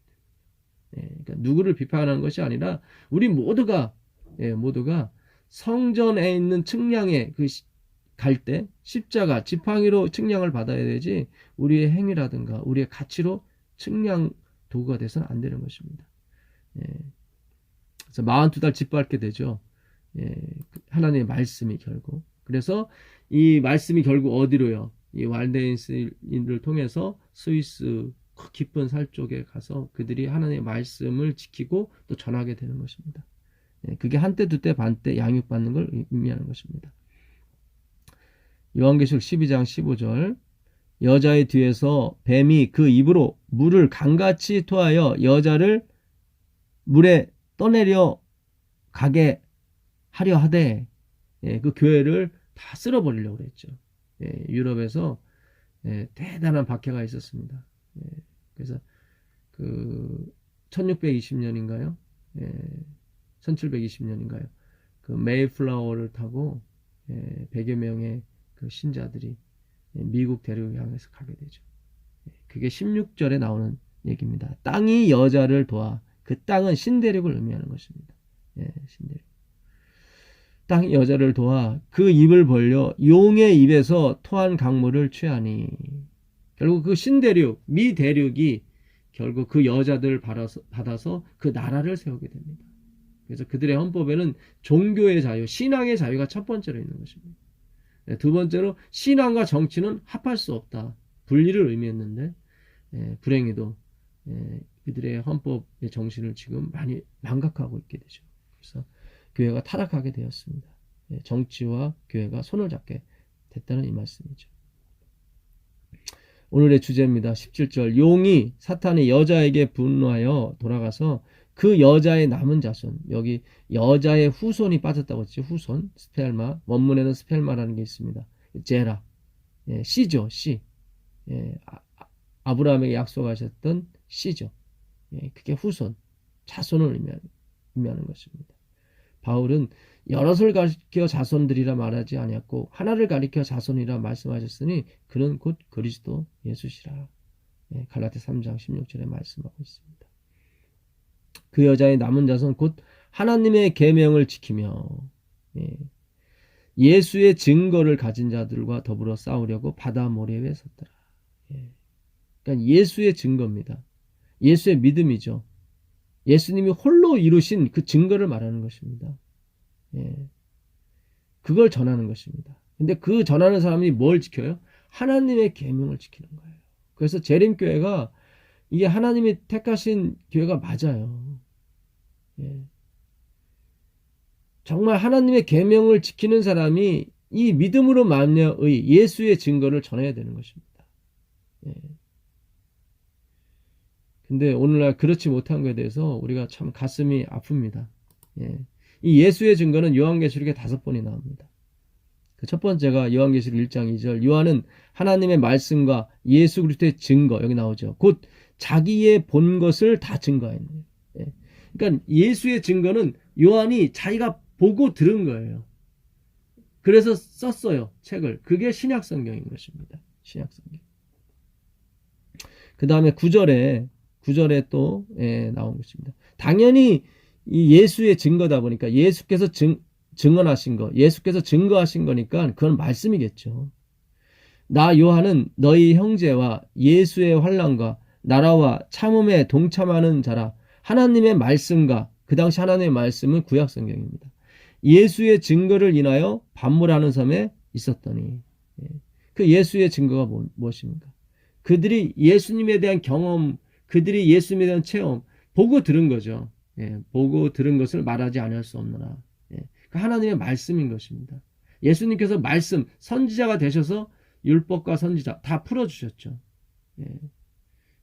되면. 그러니까 누구를 비판하는 것이 아니라 우리 모두가 성전에 있는 측량에 갈 때 십자가 지팡이로 측량을 받아야 되지 우리의 행위라든가 우리의 가치로 측량 도구가 돼서는 안 되는 것입니다. 그래서 42달 짓밟게 되죠. 하나님의 말씀이 결국. 그래서 이 말씀이 결국 어디로요? 이 walden인들을 통해서 스위스 깊은 살 쪽에 가서 그들이 하나님의 말씀을 지키고 또 전하게 되는 것입니다. 그게 한때 두때 반때 양육받는 걸 의미하는 것입니다. 요한계시록 12장 15절 여자의 뒤에서 뱀이 그 입으로 물을 강같이 토하여 여자를 물에 떠내려 가게 하려 하되 그 교회를 다 쓸어버리려고 그랬죠. 유럽에서 대단한 박해가 있었습니다. 그래서 그 1620년인가요? 1720년인가요? 그 메이플라워를 타고 100여 명의 그 신자들이 미국 대륙을 향해서 가게 되죠. 그게 16절에 나오는 얘기입니다. 땅이 여자를 도와. 그 땅은 신대륙을 의미하는 것입니다. 신대륙. 땅이 여자를 도와 그 입을 벌려 용의 입에서 토한 강물을 취하니. 결국 그 신대륙, 미대륙이 결국 그 여자들을 받아서 그 나라를 세우게 됩니다. 그래서 그들의 헌법에는 종교의 자유, 신앙의 자유가 첫 번째로 있는 것입니다. 두 번째로 신앙과 정치는 합할 수 없다. 분리를 의미했는데 불행히도 그들의 헌법의 정신을 지금 많이 망각하고 있게 되죠. 그래서 교회가 타락하게 되었습니다. 정치와 교회가 손을 잡게 됐다는 이 말씀이죠. 오늘의 주제입니다. 17절 용이 사탄이 여자에게 분노하여 돌아가서 그 여자의 남은 자손, 여기 여자의 후손이 빠졌다고 했죠. 후손, 스펠마, 원문에는 스펠마라는 게 있습니다. 제라, 씨죠, 씨. 아브라함에게 약속하셨던 씨죠. 그게 후손, 자손을 의미하는 것입니다. 바울은 여럿을 가리켜 자손들이라 말하지 아니었고 하나를 가리켜 자손이라 말씀하셨으니 그는 곧 그리스도 예수시라. 갈라디아 3장 16절에 말씀하고 있습니다. 그 여자의 남은 자손 곧 하나님의 계명을 지키며 예수의 증거를 가진 자들과 더불어 싸우려고 바다 모래 위에 섰더라. 그러니까 예수의 증거입니다. 예수의 믿음이죠. 예수님이 홀로 이루신 그 증거를 말하는 것입니다. 그걸 전하는 것입니다. 근데 그 전하는 사람이 뭘 지켜요? 하나님의 계명을 지키는 거예요. 그래서 재림교회가 이게 하나님이 택하신 교회가 맞아요. 정말 하나님의 계명을 지키는 사람이 이 믿음으로 말미암의 예수의 증거를 전해야 되는 것입니다. 근데 오늘날 그렇지 못한 것에 대해서 우리가 참 가슴이 아픕니다. 이 예수의 증거는 요한계시록에 5번이 나옵니다. 그 첫 번째가 요한계시록 1장 2절 요한은 하나님의 말씀과 예수 그리스도의 증거 여기 나오죠. 곧 자기의 본 것을 다 증거했네요. 그러니까 예수의 증거는 요한이 자기가 보고 들은 거예요. 그래서 썼어요. 책을. 그게 신약성경인 것입니다. 신약성경. 그 다음에 9절에 또 나온 것입니다. 당연히 이 예수의 증거다 보니까 예수께서 증언하신 거, 예수께서 증거하신 거니까 그건 말씀이겠죠. 나 요한은 너희 형제와 예수의 환난과 나라와 참음에 동참하는 자라. 하나님의 말씀과 그 당시 하나님의 말씀은 구약성경입니다. 예수의 증거를 인하여 반모라는 섬에 있었더니 그 예수의 증거가 무엇입니까? 그들이 예수님에 대한 경험, 그들이 예수님에 대한 체험, 보고 들은 거죠. 예, 보고 들은 것을 말하지 않을 수 없느라. 예, 그 하나님의 말씀인 것입니다. 예수님께서 말씀, 선지자가 되셔서 율법과 선지자 다 풀어주셨죠. 예,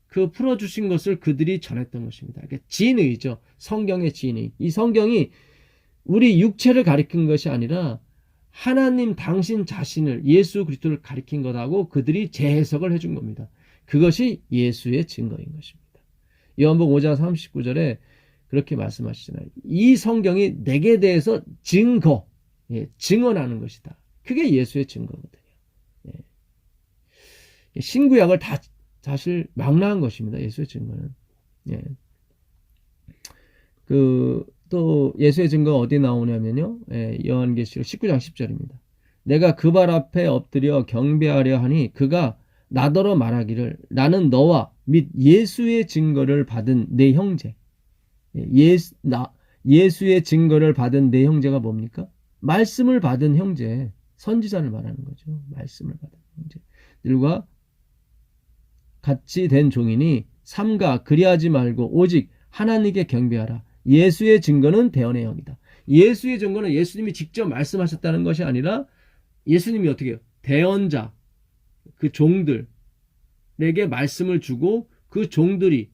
그 풀어주신 것을 그들이 전했던 것입니다. 그러니까 진의죠. 성경의 진의. 이 성경이 우리 육체를 가리킨 것이 아니라 하나님 당신 자신을, 예수 그리스도를 가리킨 것하고 그들이 재해석을 해준 겁니다. 그것이 예수의 증거인 것입니다. 요한복음 5장 39절에 그렇게 말씀하시잖아요. 이 성경이 내게 대해서 증거, 증언하는 것이다. 그게 예수의 증거거든요. 신구약을 다 사실 망라한 것입니다. 예수의 증거는. 또 예수의 증거가 어디 나오냐면요. 요한계시록 19장 10절입니다. 내가 그 발 앞에 엎드려 경배하려 하니 그가 나더러 말하기를 나는 너와 및 예수의 증거를 받은 내 형제. 예수의 증거를 받은 내 형제가 뭡니까? 말씀을 받은 형제, 선지자를 말하는 거죠. 말씀을 받은 형제들과 같이 된 종이니 삼가 그리하지 말고 오직 하나님께 경배하라. 예수의 증거는 대언의 영이다. 예수의 증거는 예수님이 직접 말씀하셨다는 것이 아니라 예수님이 어떻게 해요? 대언자, 그 종들에게 말씀을 주고 그 종들이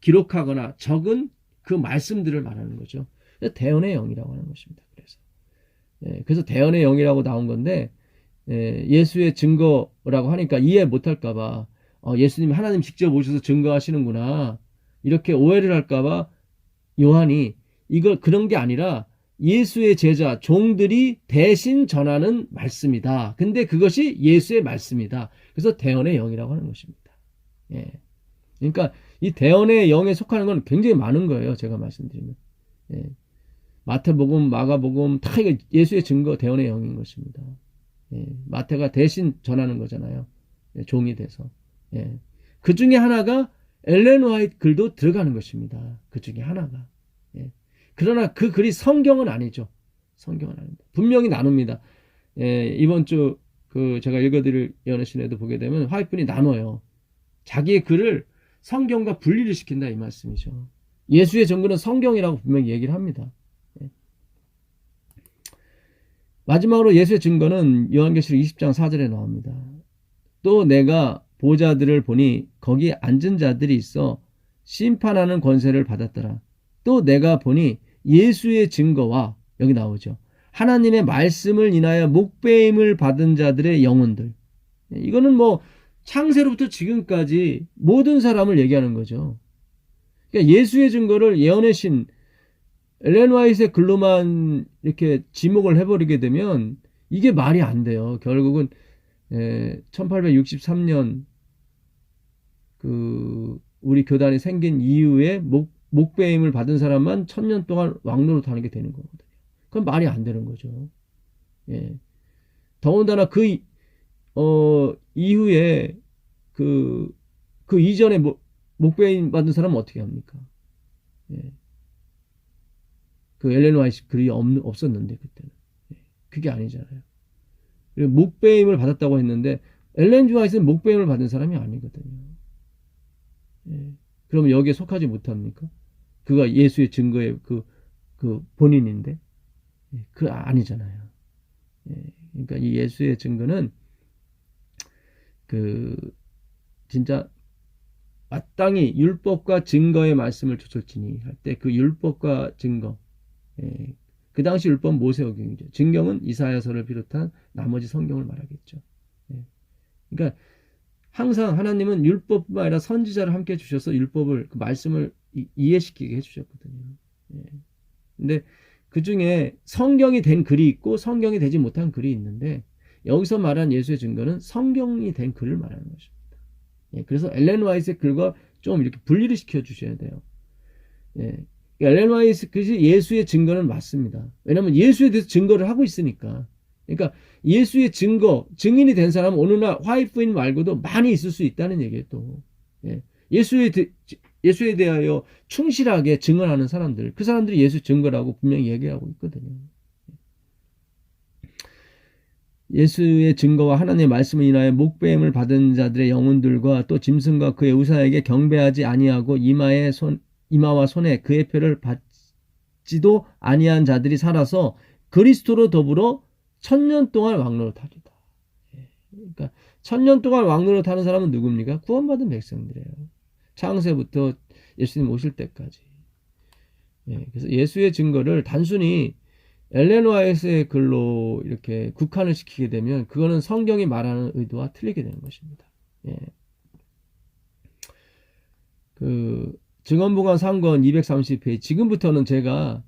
기록하거나 적은 그 말씀들을 말하는 거죠. 대언의 영이라고 하는 것입니다. 그래서 대언의 영이라고 나온 건데 예수의 증거라고 하니까 이해 못할까봐 예수님이 하나님 직접 오셔서 증거하시는구나 이렇게 오해를 할까봐 요한이 이걸 그런 게 아니라 예수의 제자 종들이 대신 전하는 말씀이다. 근데 그것이 예수의 말씀이다. 그래서 대언의 영이라고 하는 것입니다. 그러니까 이 대언의 영에 속하는 건 굉장히 많은 거예요. 제가 말씀드리면 마태복음, 마가복음 다 이거 예수의 증거 대언의 영인 것입니다. 마태가 대신 전하는 거잖아요. 종이 돼서. 그 중에 하나가 엘렌 화이트 글도 들어가는 것입니다. 그 중에 하나가. 그러나 그 글이 성경은 아니죠. 성경은 아닙니다. 분명히 나눕니다. 이번 주 제가 읽어드릴 연애신에도 보게 되면 화이트분이 나눠요. 자기의 글을 성경과 분리를 시킨다 이 말씀이죠. 예수의 증거는 성경이라고 분명히 얘기를 합니다. 마지막으로 예수의 증거는 요한계시록 20장 4절에 나옵니다. 또 내가 보좌들을 보니 거기 앉은 자들이 있어 심판하는 권세를 받았더라. 또 내가 보니 예수의 증거와 여기 나오죠. 하나님의 말씀을 인하여 목배임을 받은 자들의 영혼들. 이거는 뭐 창세로부터 지금까지 모든 사람을 얘기하는 거죠. 그러니까 예수의 증거를 예언의 신 엘렌 화이트의 글로만 이렇게 지목을 해버리게 되면 이게 말이 안 돼요. 결국은 1863년 우리 교단이 생긴 이후에 목배임을 받은 사람만 1000년 동안 왕노릇 하는 게 되는 거거든요. 그건 말이 안 되는 거죠. 더군다나 이후에 그 이전에 목배임 받은 사람은 어떻게 합니까? 그 엘렌 화이트 글이 없었는데 그때는 그게 아니잖아요. 그리고 목배임을 받았다고 했는데 엘렌 화이트는 목배임을 받은 사람이 아니거든요. 그러면 여기에 속하지 못합니까? 그가 예수의 증거의 그 본인인데 그 아니잖아요. 그러니까 이 예수의 증거는 진짜 마땅히 율법과 증거의 말씀을 조솔지니 할 때 그 율법과 증거 그 당시 율법은 모세오경이죠. 증경은 이사야서를 비롯한 나머지 성경을 말하겠죠. 그러니까 항상 하나님은 율법뿐만 아니라 선지자를 함께 주셔서 율법을 그 말씀을 이해시키게 해주셨거든요. 근데 그 중에 성경이 된 글이 있고 성경이 되지 못한 글이 있는데 여기서 말한 예수의 증거는 성경이 된 글을 말하는 것입니다. 그래서 엘렌 화이트의 글과 좀 이렇게 분리를 시켜 주셔야 돼요. 엘렌 화이트 글이 예수의 증거는 맞습니다. 왜냐하면 예수에 대해서 증거를 하고 있으니까. 그러니까 예수의 증인이 된 사람은 어느 날 화이트 부인 말고도 많이 있을 수 있다는 얘기예요. 또 예수에 대하여 충실하게 증언하는 사람들, 그 사람들이 예수 증거라고 분명히 얘기하고 있거든요. 예수의 증거와 하나님의 말씀을 인하여 목배임을 받은 자들의 영혼들과 또 짐승과 그의 우상에게 경배하지 아니하고 이마와 손에 그의 표를 받지도 아니한 자들이 살아서 그리스도로 더불어 1000년 동안 왕노릇하리다. 그러니까 1000년 동안 왕노릇하는 사람은 누굽니까? 구원받은 백성들이에요. 창세부터 예수님 오실 때까지. 그래서 예수의 증거를 단순히 엘렌 화이트의 글로 이렇게 국한을 시키게 되면 그거는 성경이 말하는 의도와 틀리게 되는 것입니다. 그 증언보관 3권 230페이지, 지금부터는 제가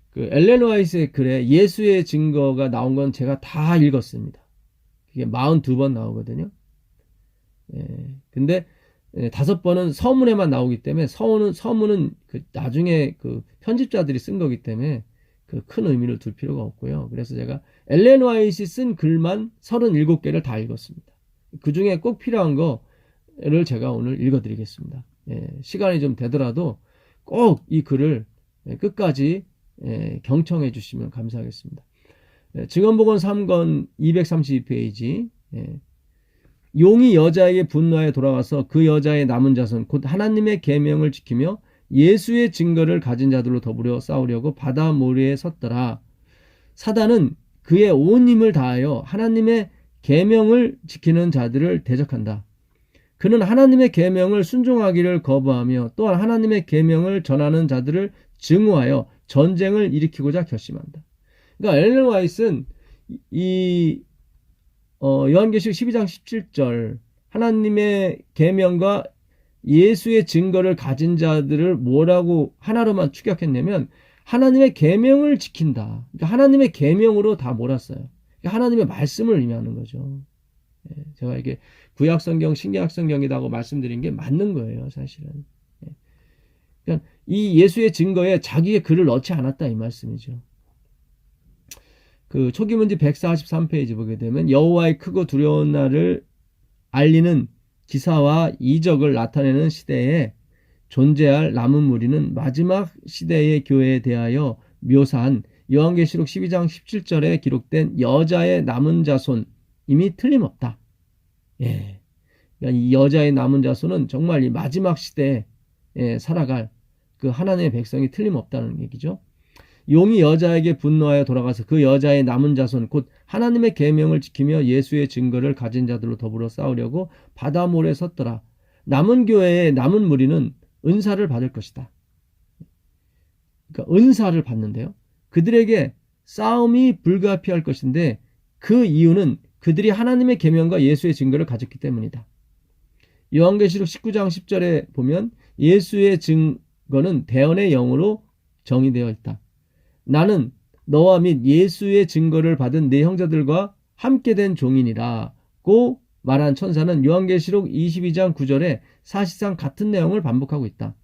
그 엘렌 화이트의 글에 예수의 증거가 나온 건 제가 다 읽었습니다. 그게 42번 나오거든요. 근데 5번은 서문에만 나오기 때문에 서문은 그 나중에 그 편집자들이 쓴 거기 때문에 그 큰 의미를 둘 필요가 없고요. 그래서 제가 엘렌 화이트이 쓴 글만 37개를 다 읽었습니다. 그 중에 꼭 필요한 거를 제가 오늘 읽어드리겠습니다. 시간이 좀 되더라도 꼭 이 글을 끝까지 경청해 주시면 감사하겠습니다. 증언보건 3권 232페이지. 용이 여자에게 분노하여 돌아가서 그 여자의 남은 자손 곧 하나님의 계명을 지키며 예수의 증거를 가진 자들로 더불어 싸우려고 바다 모래에 섰더라. 사단은 그의 온 힘을 다하여 하나님의 계명을 지키는 자들을 대적한다. 그는 하나님의 계명을 순종하기를 거부하며 또한 하나님의 계명을 전하는 자들을 증오하여 전쟁을 일으키고자 결심한다. 그러니까 엘렌 화이트는 요한계시록 12장 17절 하나님의 계명과 예수의 증거를 가진 자들을 뭐라고 하나로만 축약했냐면 하나님의 계명을 지킨다. 그러니까 하나님의 계명으로 다 몰았어요. 그러니까 하나님의 말씀을 의미하는 거죠. 제가 이게 구약성경, 신약성경이라고 말씀드린 게 맞는 거예요, 사실은. 그러니까 이 예수의 증거에 자기의 글을 넣지 않았다 이 말씀이죠. 그 초기문지 143페이지 보게 되면 여호와의 크고 두려운 날을 알리는 기사와 이적을 나타내는 시대에 존재할 남은 무리는 마지막 시대의 교회에 대하여 묘사한 요한계시록 12장 17절에 기록된 여자의 남은 자손임이 틀림없다. 그러니까 이 여자의 남은 자손은 정말 이 마지막 시대에 살아갈 그 하나님의 백성이 틀림없다는 얘기죠. 용이 여자에게 분노하여 돌아가서 그 여자의 남은 자손 곧 하나님의 계명을 지키며 예수의 증거를 가진 자들로 더불어 싸우려고 바다 모래에 섰더라. 남은 교회의 남은 무리는 은사를 받을 것이다. 그러니까 은사를 받는데요. 그들에게 싸움이 불가피할 것인데 그 이유는 그들이 하나님의 계명과 예수의 증거를 가졌기 때문이다. 요한계시록 19장 10절에 보면 예수의 증거는 대언의 영으로 정의되어 있다. 나는 너와 및 예수의 증거를 받은 네 형제들과 함께 된 종이니라고 말한 천사는 요한계시록 22장 9절에 사실상 같은 내용을 반복하고 있다.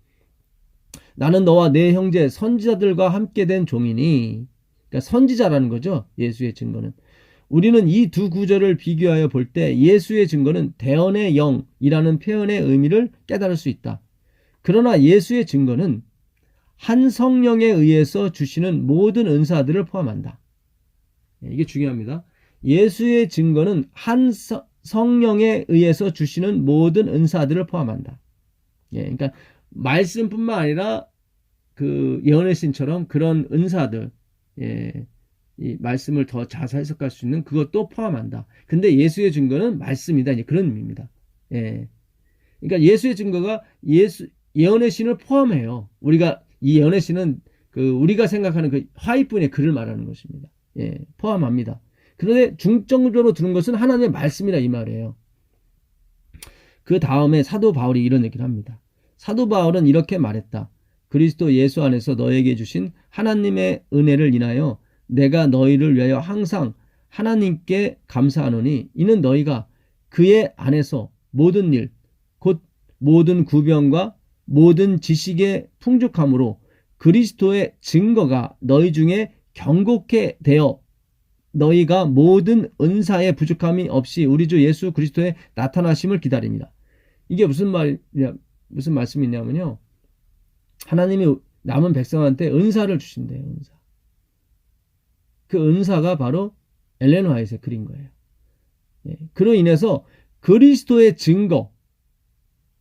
나는 너와 네 형제 선지자들과 함께 된 종이니, 그러니까 선지자라는 거죠. 예수의 증거는. 우리는 이 두 구절을 비교하여 볼 때 예수의 증거는 대언의 영이라는 표현의 의미를 깨달을 수 있다. 그러나 예수의 증거는 한 성령에 의해서 주시는 모든 은사들을 포함한다. 이게 중요합니다. 예수의 증거는 한 성령에 의해서 주시는 모든 은사들을 포함한다. 그러니까 말씀뿐만 아니라 그 예언의 신처럼 그런 은사들, 이 말씀을 더 잘 해석할 수 있는 그것도 포함한다. 근데 예수의 증거는 말씀이다. 이제 그런 의미입니다. 그러니까 예수의 증거가 예언의 신을 포함해요. 우리가 이 예언의 신은 그 우리가 생각하는 그 화이분의 글을 말하는 것입니다. 포함합니다. 그런데 중점적으로 두는 것은 하나님의 말씀이라 이 말이에요. 그 다음에 사도 바울이 이런 얘기를 합니다. 사도 바울은 이렇게 말했다. 그리스도 예수 안에서 너에게 주신 하나님의 은혜를 인하여 내가 너희를 위하여 항상 하나님께 감사하노니 이는 너희가 그의 안에서 모든 일, 곧 모든 구변과 모든 지식의 풍족함으로 그리스도의 증거가 너희 중에 경고케 되어 너희가 모든 은사의 부족함이 없이 우리 주 예수 그리스도의 나타나심을 기다립니다. 이게 무슨 말씀이냐면요. 하나님이 남은 백성한테 은사를 주신대요. 은사. 그 은사가 바로 엘렌 화이트의 글인 거예요. 그로 인해서 그리스도의 증거,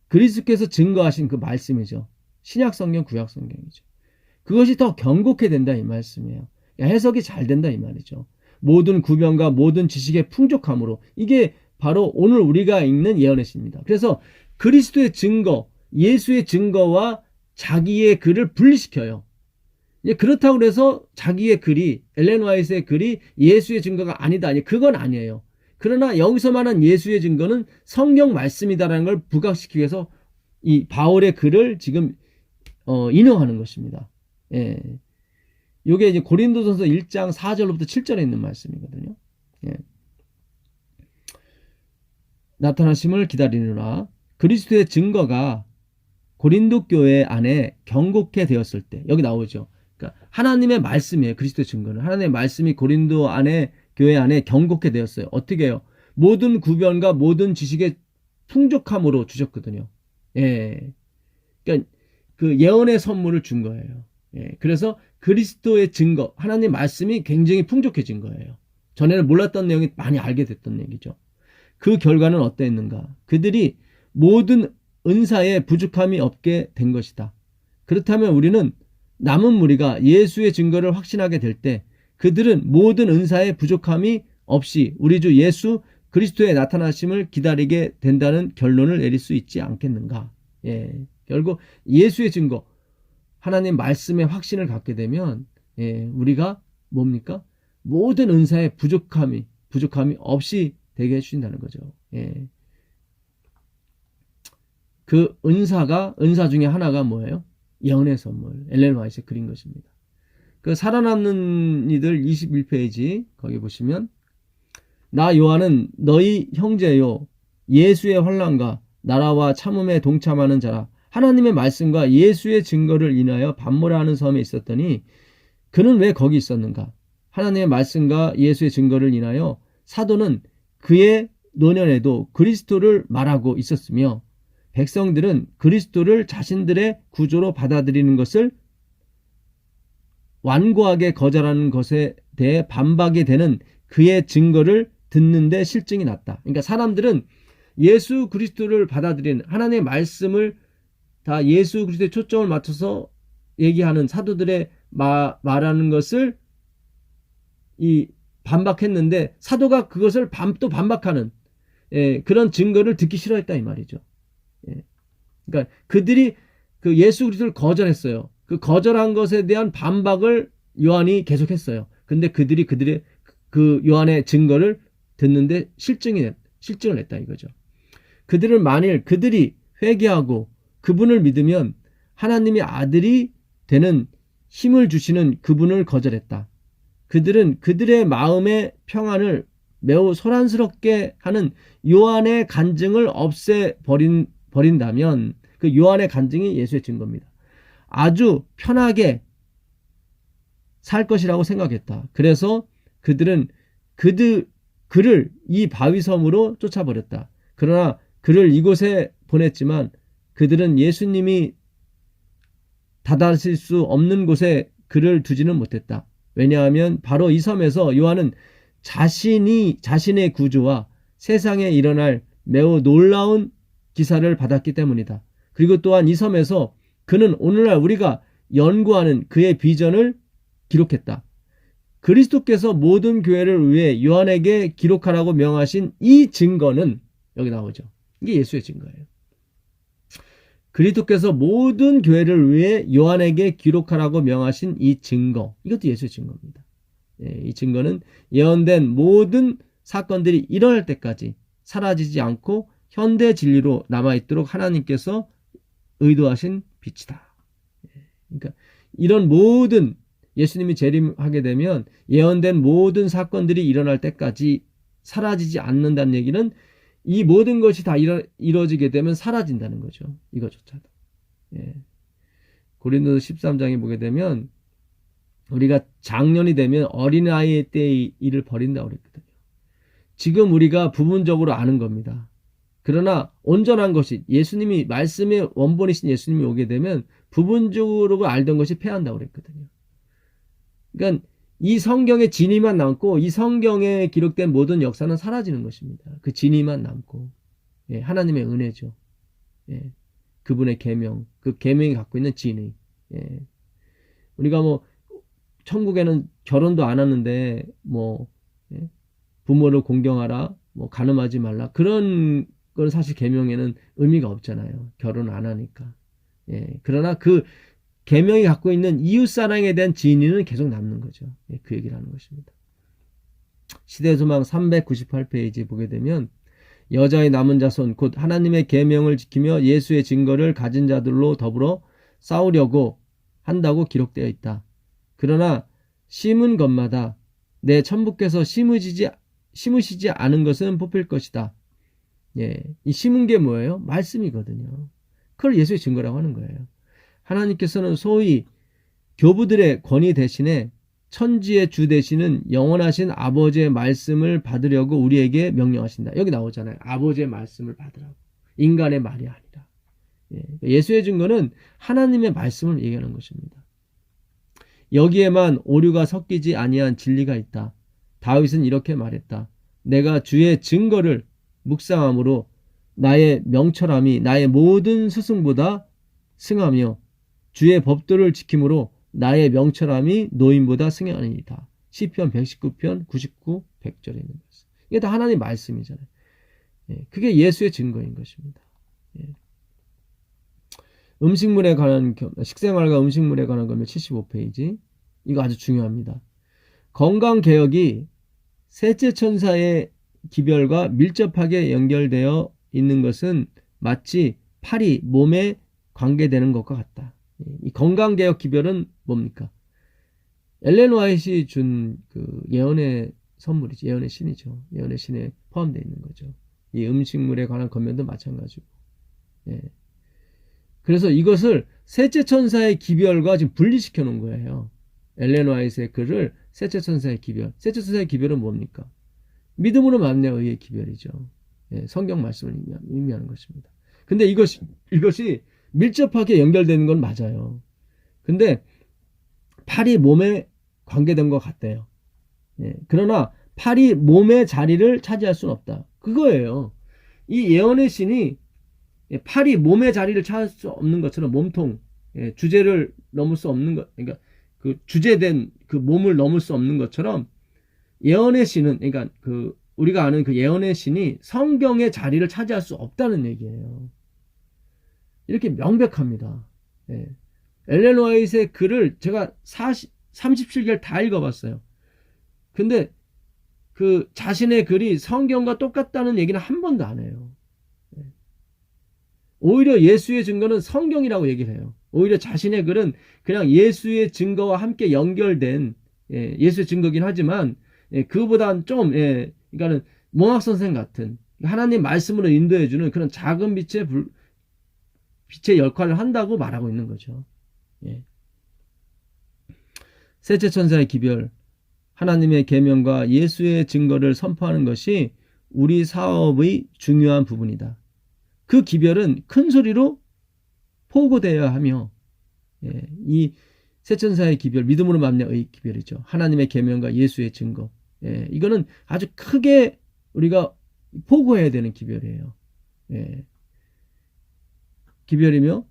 그리스도께서 증거하신 그 말씀이죠. 신약성경, 구약성경이죠. 그것이 더 견고하게 된다 이 말씀이에요. 해석이 잘 된다 이 말이죠. 모든 구변과 모든 지식의 풍족함으로, 이게 바로 오늘 우리가 읽는 예언의 시입니다. 그래서 그리스도의 증거, 예수의 증거와 자기의 글을 분리시켜요. 그렇다고 해서 자기의 글이, 엘렌 화이트의 글이 예수의 증거가 아니다, 아니, 그건 아니에요. 그러나 여기서 말한 예수의 증거는 성경 말씀이다라는 걸 부각시키기 위해서 이 바울의 글을 지금 인용하는 것입니다. 예. 요게 이제 고린도전서 1장 4절부터 7절에 있는 말씀이거든요. 예. 나타나심을 기다리느라 그리스도의 증거가 고린도 교회 안에 경고케 되었을 때, 여기 나오죠. 그러니까 하나님의 말씀이에요. 그리스도의 증거는 하나님의 말씀이 고린도 안에, 교회 안에 경고케 되었어요. 어떻게 해요? 모든 구변과 모든 지식의 풍족함으로 주셨거든요. 예. 그러니까 그 예언의 선물을 준 거예요. 예. 그래서 그리스도의 증거, 하나님의 말씀이 굉장히 풍족해진 거예요. 전에는 몰랐던 내용이 많이 알게 됐던 얘기죠. 그 결과는 어땠는가? 그들이 모든 은사에 부족함이 없게 된 것이다. 그렇다면 우리는 남은 무리가 예수의 증거를 확신하게 될 때 그들은 모든 은사에 부족함이 없이 우리 주 예수 그리스도의 나타나심을 기다리게 된다는 결론을 내릴 수 있지 않겠는가? 예. 결국 예수의 증거, 하나님 말씀의 확신을 갖게 되면 우리가 뭡니까? 모든 은사에 부족함이 없이 되게 해주신다는 거죠. 예. 그 은사 중에 하나가 뭐예요? 예언의 선물, 엘렌 화이트의 글인 것입니다. 그 살아남는 이들 21페이지 거기 보시면, 나 요한은 너희 형제요 예수의 환난과 나라와 참음에 동참하는 자라. 하나님의 말씀과 예수의 증거를 인하여 반모라하는 섬에 있었더니 그는 왜 거기 있었는가? 하나님의 말씀과 예수의 증거를 인하여 사도는 그의 노년에도 그리스도를 말하고 있었으며 백성들은 그리스도를 자신들의 구조로 받아들이는 것을 완고하게 거절하는 것에 대해 반박이 되는 그의 증거를 듣는데 실증이 났다. 그러니까 사람들은 예수 그리스도를 받아들이는, 하나님의 말씀을 다 예수 그리스도에 초점을 맞춰서 얘기하는 사도들의 말하는 것을 반박했는데 사도가 그것을 또 반박하는 그런 증거를 듣기 싫어했다 이 말이죠. 그러니까 그들이 그 예수 그리스도를 거절했어요. 그 거절한 것에 대한 반박을 요한이 계속했어요. 근데 그들이 그들의 그 요한의 증거를 듣는데 실증을 냈다 이거죠. 그들은 만일 그들이 회개하고 그분을 믿으면 하나님의 아들이 되는 힘을 주시는 그분을 거절했다. 그들은 그들의 마음의 평안을 매우 소란스럽게 하는 요한의 간증을 없애버린다면 그 요한의 간증이 예수의 증거입니다. 아주 편하게 살 것이라고 생각했다. 그래서 그들은 그를 이 바위섬으로 쫓아버렸다. 그러나 그를 이곳에 보냈지만 그들은 예수님이 다다실 수 없는 곳에 그를 두지는 못했다. 왜냐하면 바로 이 섬에서 요한은 자신의 구주와 세상에 일어날 매우 놀라운 기사를 받았기 때문이다. 그리고 또한 이 섬에서 그는 오늘날 우리가 연구하는 그의 비전을 기록했다. 그리스도께서 모든 교회를 위해 요한에게 기록하라고 명하신 이 증거는 여기 나오죠. 이게 예수의 증거예요. 그리스도께서 모든 교회를 위해 요한에게 기록하라고 명하신 이 증거, 이것도 예수의 증거입니다. 이 증거는 예언된 모든 사건들이 일어날 때까지 사라지지 않고 현대 진리로 남아있도록 하나님께서 의도하신 빛이다. 그러니까 이런 모든, 예수님이 재림하게 되면 예언된 모든 사건들이 일어날 때까지 사라지지 않는다는 얘기는 이 모든 것이 다 이루어지게 되면 사라진다는 거죠. 이거조차도. 고린도서 13장에 보게 되면 우리가 장년이 되면 어린아이 때의 일을 버린다고 그랬거든요. 지금 우리가 부분적으로 아는 겁니다. 그러나 온전한 것이, 예수님이 말씀의 원본이신 예수님이 오게 되면 부분적으로 알던 것이 패한다고 그랬거든요. 그러니까 이 성경의 진리만 남고 이 성경에 기록된 모든 역사는 사라지는 것입니다. 그 진리만 남고 예, 하나님의 은혜죠. 예, 그분의 계명, 그 계명이 갖고 있는 진리. 예, 우리가 뭐 천국에는 결혼도 안 하는데 뭐 예, 부모를 공경하라, 뭐 간음하지 말라 그런 건 사실 계명에는 의미가 없잖아요. 결혼 안 하니까. 예, 그러나 그 계명이 갖고 있는 이웃 사랑에 대한 진리는 계속 남는 거죠. 예, 그 얘기를 하는 것입니다. 시대소망 398페이지 보게 되면 여자의 남은 자손 곧 하나님의 계명을 지키며 예수의 증거를 가진 자들로 더불어 싸우려고 한다고 기록되어 있다. 그러나 심은 것마다 내 천부께서 심으시지 않은 것은 뽑힐 것이다. 예, 이 심은 게 뭐예요? 말씀이거든요. 그걸 예수의 증거라고 하는 거예요. 하나님께서는 소위 교부들의 권위 대신에 천지의 주 되시는 영원하신 아버지의 말씀을 받으려고 우리에게 명령하신다. 여기 나오잖아요. 아버지의 말씀을 받으라고. 인간의 말이 아니라. 예수의 증거는 하나님의 말씀을 얘기하는 것입니다. 여기에만 오류가 섞이지 아니한 진리가 있다. 다윗은 이렇게 말했다. 내가 주의 증거를 묵상함으로 나의 명철함이 나의 모든 스승보다 승하며 주의 법도를 지킴으로 나의 명철함이 노인보다 승하니이다. 시편 119편 99, 100절에 있는 말씀. 이게 다 하나님의 말씀이잖아요. 그게 예수의 증거인 것입니다. 음식물에 관한 식생활과 음식물에 관한 거면 75페이지. 이거 아주 중요합니다. 건강개혁이 셋째 천사의 기별과 밀접하게 연결되어 있는 것은 마치 팔이 몸에 관계되는 것과 같다. 이 건강개혁 기별은 뭡니까? 엘렌 화이트이 준 그 예언의 선물이죠. 예언의 신이죠. 예언의 신에 포함되어 있는 거죠. 이 음식물에 관한 권면도 마찬가지고. 예. 그래서 이것을 셋째 천사의 기별과 지금 분리시켜 놓은 거예요. 엘렌 화이트의 글을 셋째 천사의 기별. 셋째 천사의 기별은 뭡니까? 믿음으로 말미암아 의의 기별이죠. 예, 성경 말씀을 의미하는 것입니다. 근데 이것이 밀접하게 연결되는 건 맞아요. 근데 팔이 몸에 관계된 것 같대요. 예, 그러나 팔이 몸의 자리를 차지할 수는 없다. 그거예요. 이 예언의 신이 팔이 몸의 자리를 차지할 수 없는 것처럼 몸통, 주제를 넘을 수 없는 것, 그러니까 그 주제된 그 몸을 넘을 수 없는 것처럼 예언의 신은, 그러니까 그 우리가 아는 그 예언의 신이 성경의 자리를 차지할 수 없다는 얘기예요. 이렇게 명백합니다. 예. 엘렌 화이트의 글을 제가 37개를 다 읽어봤어요. 근데 그 자신의 글이 성경과 똑같다는 얘기는 한 번도 안 해요. 예. 오히려 예수의 증거는 성경이라고 얘기를 해요. 오히려 자신의 글은 그냥 예수의 증거와 함께 연결된 예수의 증거긴 하지만 그보다는 좀 그러니까는 몽학 선생 같은 하나님 말씀으로 인도해주는 그런 작은 빛의 역할을 한다고 말하고 있는 거죠. 예. 셋째 천사의 기별, 하나님의 계명과 예수의 증거를 선포하는 것이 우리 사업의 중요한 부분이다. 그 기별은 큰 소리로 포고되어야 하며 이 셋째 천사의 기별, 믿음으로 말미암아의 기별이죠. 하나님의 계명과 예수의 증거. 이거는 아주 크게 우리가 포고해야 되는 기별이에요. 기별이며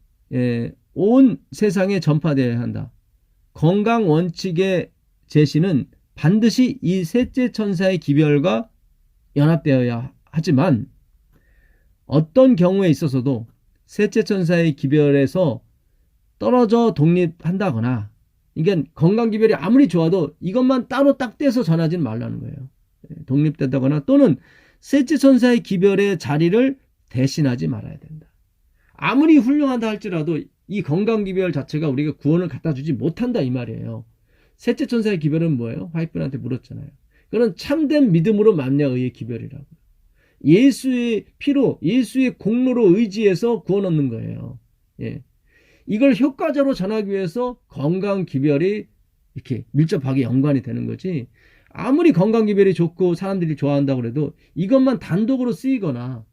온 세상에 전파되어야 한다. 건강 원칙의 제시는 반드시 이 셋째 천사의 기별과 연합되어야 하지만 어떤 경우에 있어서도 셋째 천사의 기별에서 떨어져 독립한다거나 이게 건강 기별이 아무리 좋아도 이것만 따로 딱 떼서 전하지는 말라는 거예요. 독립된다거나 또는 셋째 천사의 기별의 자리를 대신하지 말아야 된다. 아무리 훌륭하다 할지라도 이 건강 기별 자체가 우리가 구원을 갖다 주지 못한다 이 말이에요. 셋째 천사의 기별은 뭐예요? 화이트한테 물었잖아요. 그건 참된 믿음으로 말미암아 의의 기별이라고. 예수의 피로, 예수의 공로로 의지해서 구원 얻는 거예요. 이걸 효과적으로 전하기 위해서 건강 기별이 이렇게 밀접하게 연관이 되는 거지. 아무리 건강 기별이 좋고 사람들이 좋아한다고 해도 이것만 단독으로 쓰이거나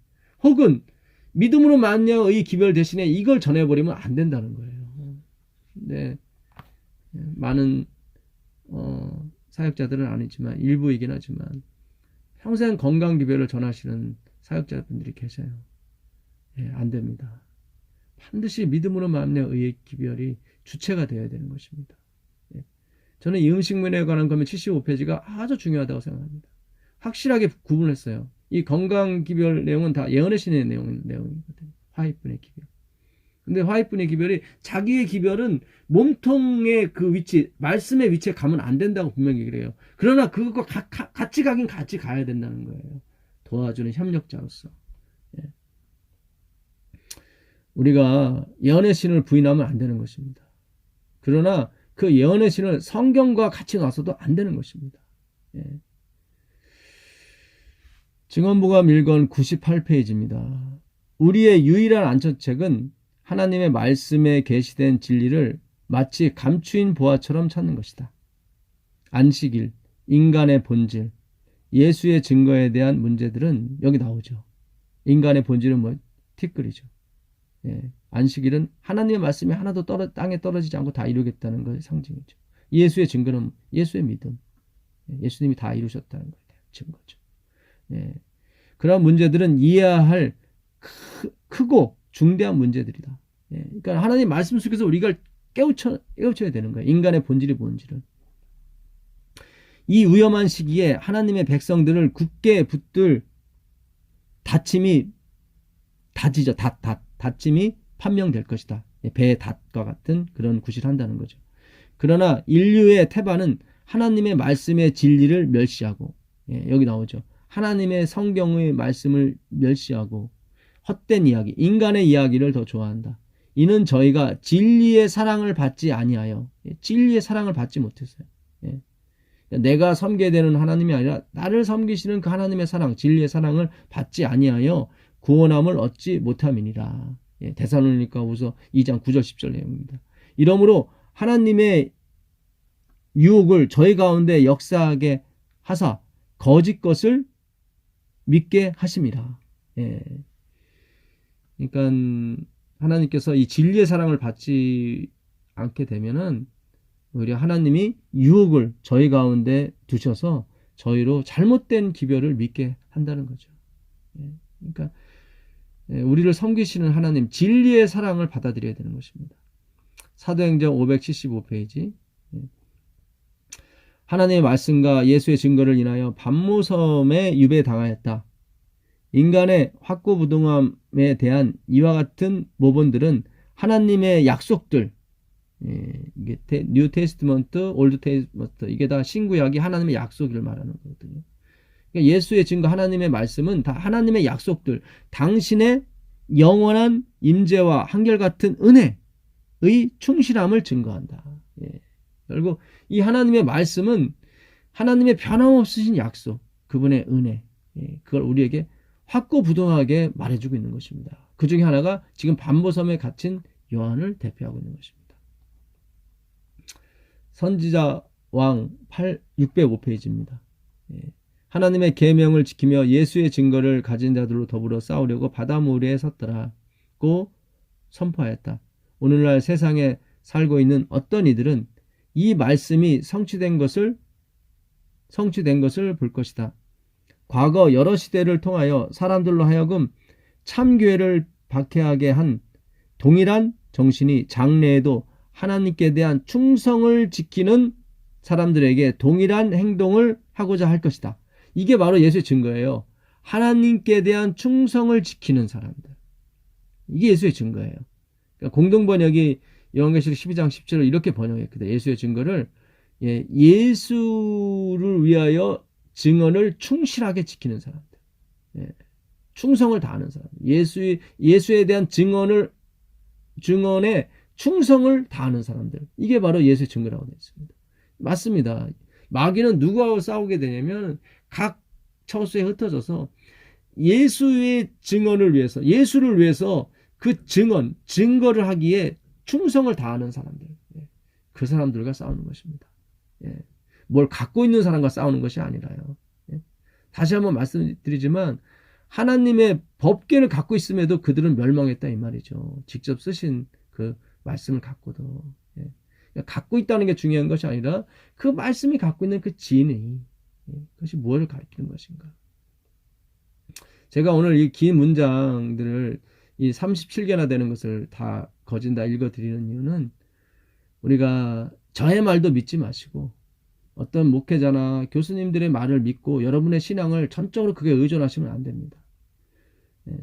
혹은 믿음으로 말미암아의 기별 대신에 이걸 전해버리면 안 된다는 거예요. 네, 많은 사역자들은 아니지만 일부이긴 하지만 평생 건강기별을 전하시는 사역자분들이 계세요. 예, 안 됩니다. 반드시 믿음으로 마음내 의의 기별이 주체가 되어야 되는 것입니다. 예. 저는 이 음식문에 관한 거면 75페이지가 아주 중요하다고 생각합니다. 확실하게 구분했어요. 이 건강기별 내용은 다 예언의 신의 내용이거든요. 화이분의 기별. 근데 화이분의 기별이 자기의 기별은 몸통의 그 위치, 말씀의 위치에 가면 안 된다고 분명히 그래요. 그러나 그것과 같이 가긴 같이 가야 된다는 거예요. 도와주는 협력자로서. 예. 우리가 예언의 신을 부인하면 안 되는 것입니다. 그러나 그 예언의 신을 성경과 같이 놔서도 안 되는 것입니다. 예. 증언부가 밀건 98페이지입니다. 우리의 유일한 안전책은 하나님의 말씀에 계시된 진리를 마치 감추인 보화처럼 찾는 것이다. 안식일, 인간의 본질, 예수의 증거에 대한 문제들은 여기 나오죠. 인간의 본질은 뭐? 티끌이죠. 예, 안식일은 하나님의 말씀이 하나도 땅에 떨어지지 않고 다 이루겠다는 것의 상징이죠. 예수의 증거는 예수의 믿음. 예수님이 다 이루셨다는 거에 대한 증거죠. 예, 그런 문제들은 이해해야 할 크고 중대한 문제들이다. 예, 그러니까 하나님 말씀 속에서 우리가 깨우쳐야 되는 거예요. 인간의 본질이 뭔지를. 이 위험한 시기에 하나님의 백성들을 굳게 붙들 닫힘이 닫이죠. 닫힘이 판명될 것이다. 배의 닫과 같은 그런 구실을 한다는 거죠. 그러나 인류의 태반은 하나님의 말씀의 진리를 멸시하고, 예, 여기 나오죠. 하나님의 성경의 말씀을 멸시하고 헛된 이야기, 인간의 이야기를 더 좋아한다. 이는 저희가 진리의 사랑을 받지 아니하여, 진리의 사랑을 받지 못했어요. 예. 내가 섬겨야 되는 하나님이 아니라 나를 섬기시는 그 하나님의 사랑, 진리의 사랑을 받지 아니하여 구원함을 얻지 못함이니라. 예, 데살로니가후서 2장 9절 10절 내용입니다. 이러므로 하나님의 유혹을 저희 가운데 역사하게 하사 거짓 것을 믿게 하심이라. 예. 그러니까 하나님께서 이 진리의 사랑을 받지 않게 되면은 오히려 하나님이 유혹을 저희 가운데 두셔서 저희로 잘못된 기별을 믿게 한다는 거죠. 예. 그러니까 우리를 섬기시는 하나님 진리의 사랑을 받아들여야 되는 것입니다. 사도행전 575페이지. 하나님의 말씀과 예수의 증거를 인하여 반모섬에 유배당하였다. 인간의 확고부동함에 대한 이와 같은 모본들은 하나님의 약속들, 이게 뉴 테스트먼트, 올드 테스트먼트, 이게 다 신구약이 하나님의 약속을 말하는 거거든요. 그러니까 예수의 증거, 하나님의 말씀은 다 하나님의 약속들, 당신의 영원한 임재와 한결같은 은혜의 충실함을 증거한다. 예. 결국 이 하나님의 말씀은 하나님의 변함없으신 약속, 그분의 은혜, 예. 그걸 우리에게 확고부동하게 말해주고 있는 것입니다. 그 중에 하나가 지금 반모섬에 갇힌 요한을 대표하고 있는 것입니다. 선지자 왕 605페이지입니다. 예. 하나님의 계명을 지키며 예수의 증거를 가진 자들로 더불어 싸우려고 바다모래에 섰더라고 선포하였다. 오늘날 세상에 살고 있는 어떤 이들은 이 말씀이 성취된 것을 볼 것이다. 과거 여러 시대를 통하여 사람들로 하여금 참교회를 박해하게 한 동일한 정신이 장래에도 하나님께 대한 충성을 지키는 사람들에게 동일한 행동을 하고자 할 것이다. 이게 바로 예수의 증거예요. 하나님께 대한 충성을 지키는 사람들. 이게 예수의 증거예요. 그러니까 공동번역이 요한계시록 12장 10절을 이렇게 번역했거든요. 예수의 증거를 예수를 위하여 증언을 충실하게 지키는 사람들. 예. 충성을 다하는 사람들. 예수에 대한 증언에 충성을 다하는 사람들. 이게 바로 예수의 증거라고 되어 있습니다. 맞습니다. 마귀는 누구하고 싸우게 되냐면 각 처소에 흩어져서 예수의 증언을 위해서, 예수를 위해서 그 증거를 하기에 충성을 다하는 사람들. 예. 그 사람들과 싸우는 것입니다. 예. 뭘 갖고 있는 사람과 싸우는 것이 아니라요. 예. 다시 한번 말씀드리지만 하나님의 법궤를 갖고 있음에도 그들은 멸망했다 이 말이죠. 직접 쓰신 그 말씀을 갖고도. 예. 그러니까 갖고 있다는 게 중요한 것이 아니라 그 말씀이 갖고 있는 그 진의, 그것이 무엇을 가리키는 것인가. 제가 오늘 이 긴 문장들을 이 37개나 되는 것을 다 거진다 읽어드리는 이유는 우리가 저의 말도 믿지 마시고 어떤 목회자나 교수님들의 말을 믿고 여러분의 신앙을 전적으로 그게 의존하시면 안 됩니다.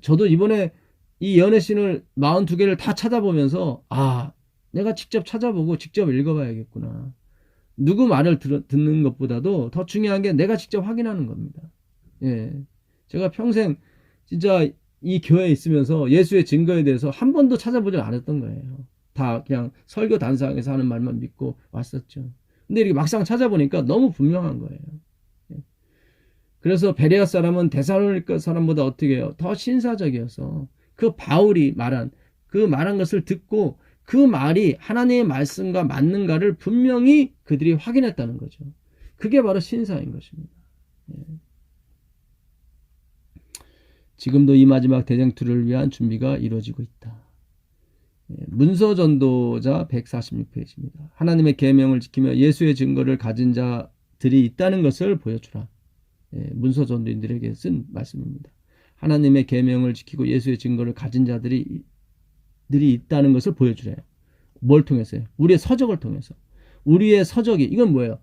저도 이번에 이 연애신을 42개를 다 찾아보면서 내가 직접 찾아보고 직접 읽어봐야겠구나. 누구 말을 듣는 것보다도 더 중요한 게 내가 직접 확인하는 겁니다. 제가 평생 진짜 이 교회에 있으면서 예수의 증거에 대해서 한 번도 찾아보지 않았던 거예요. 다 그냥 설교 단상에서 하는 말만 믿고 왔었죠. 근데 이렇게 막상 찾아보니까 너무 분명한 거예요. 그래서 베레아 사람은 데살로니가 사람보다 어떻게 해요? 더 신사적이어서 그 바울이 말한 것을 듣고 그 말이 하나님의 말씀과 맞는가를 분명히 그들이 확인했다는 거죠. 그게 바로 신사인 것입니다. 지금도 이 마지막 대쟁투를 위한 준비가 이루어지고 있다. 문서 전도자 146페이지입니다. 하나님의 계명을 지키며 예수의 증거를 가진 자들이 있다는 것을 보여주라. 문서 전도인들에게 쓴 말씀입니다. 하나님의 계명을 지키고 예수의 증거를 가진 자들이 있다는 것을 보여주래요. 뭘 통해서요? 우리의 서적을 통해서. 우리의 서적이 이건 뭐예요?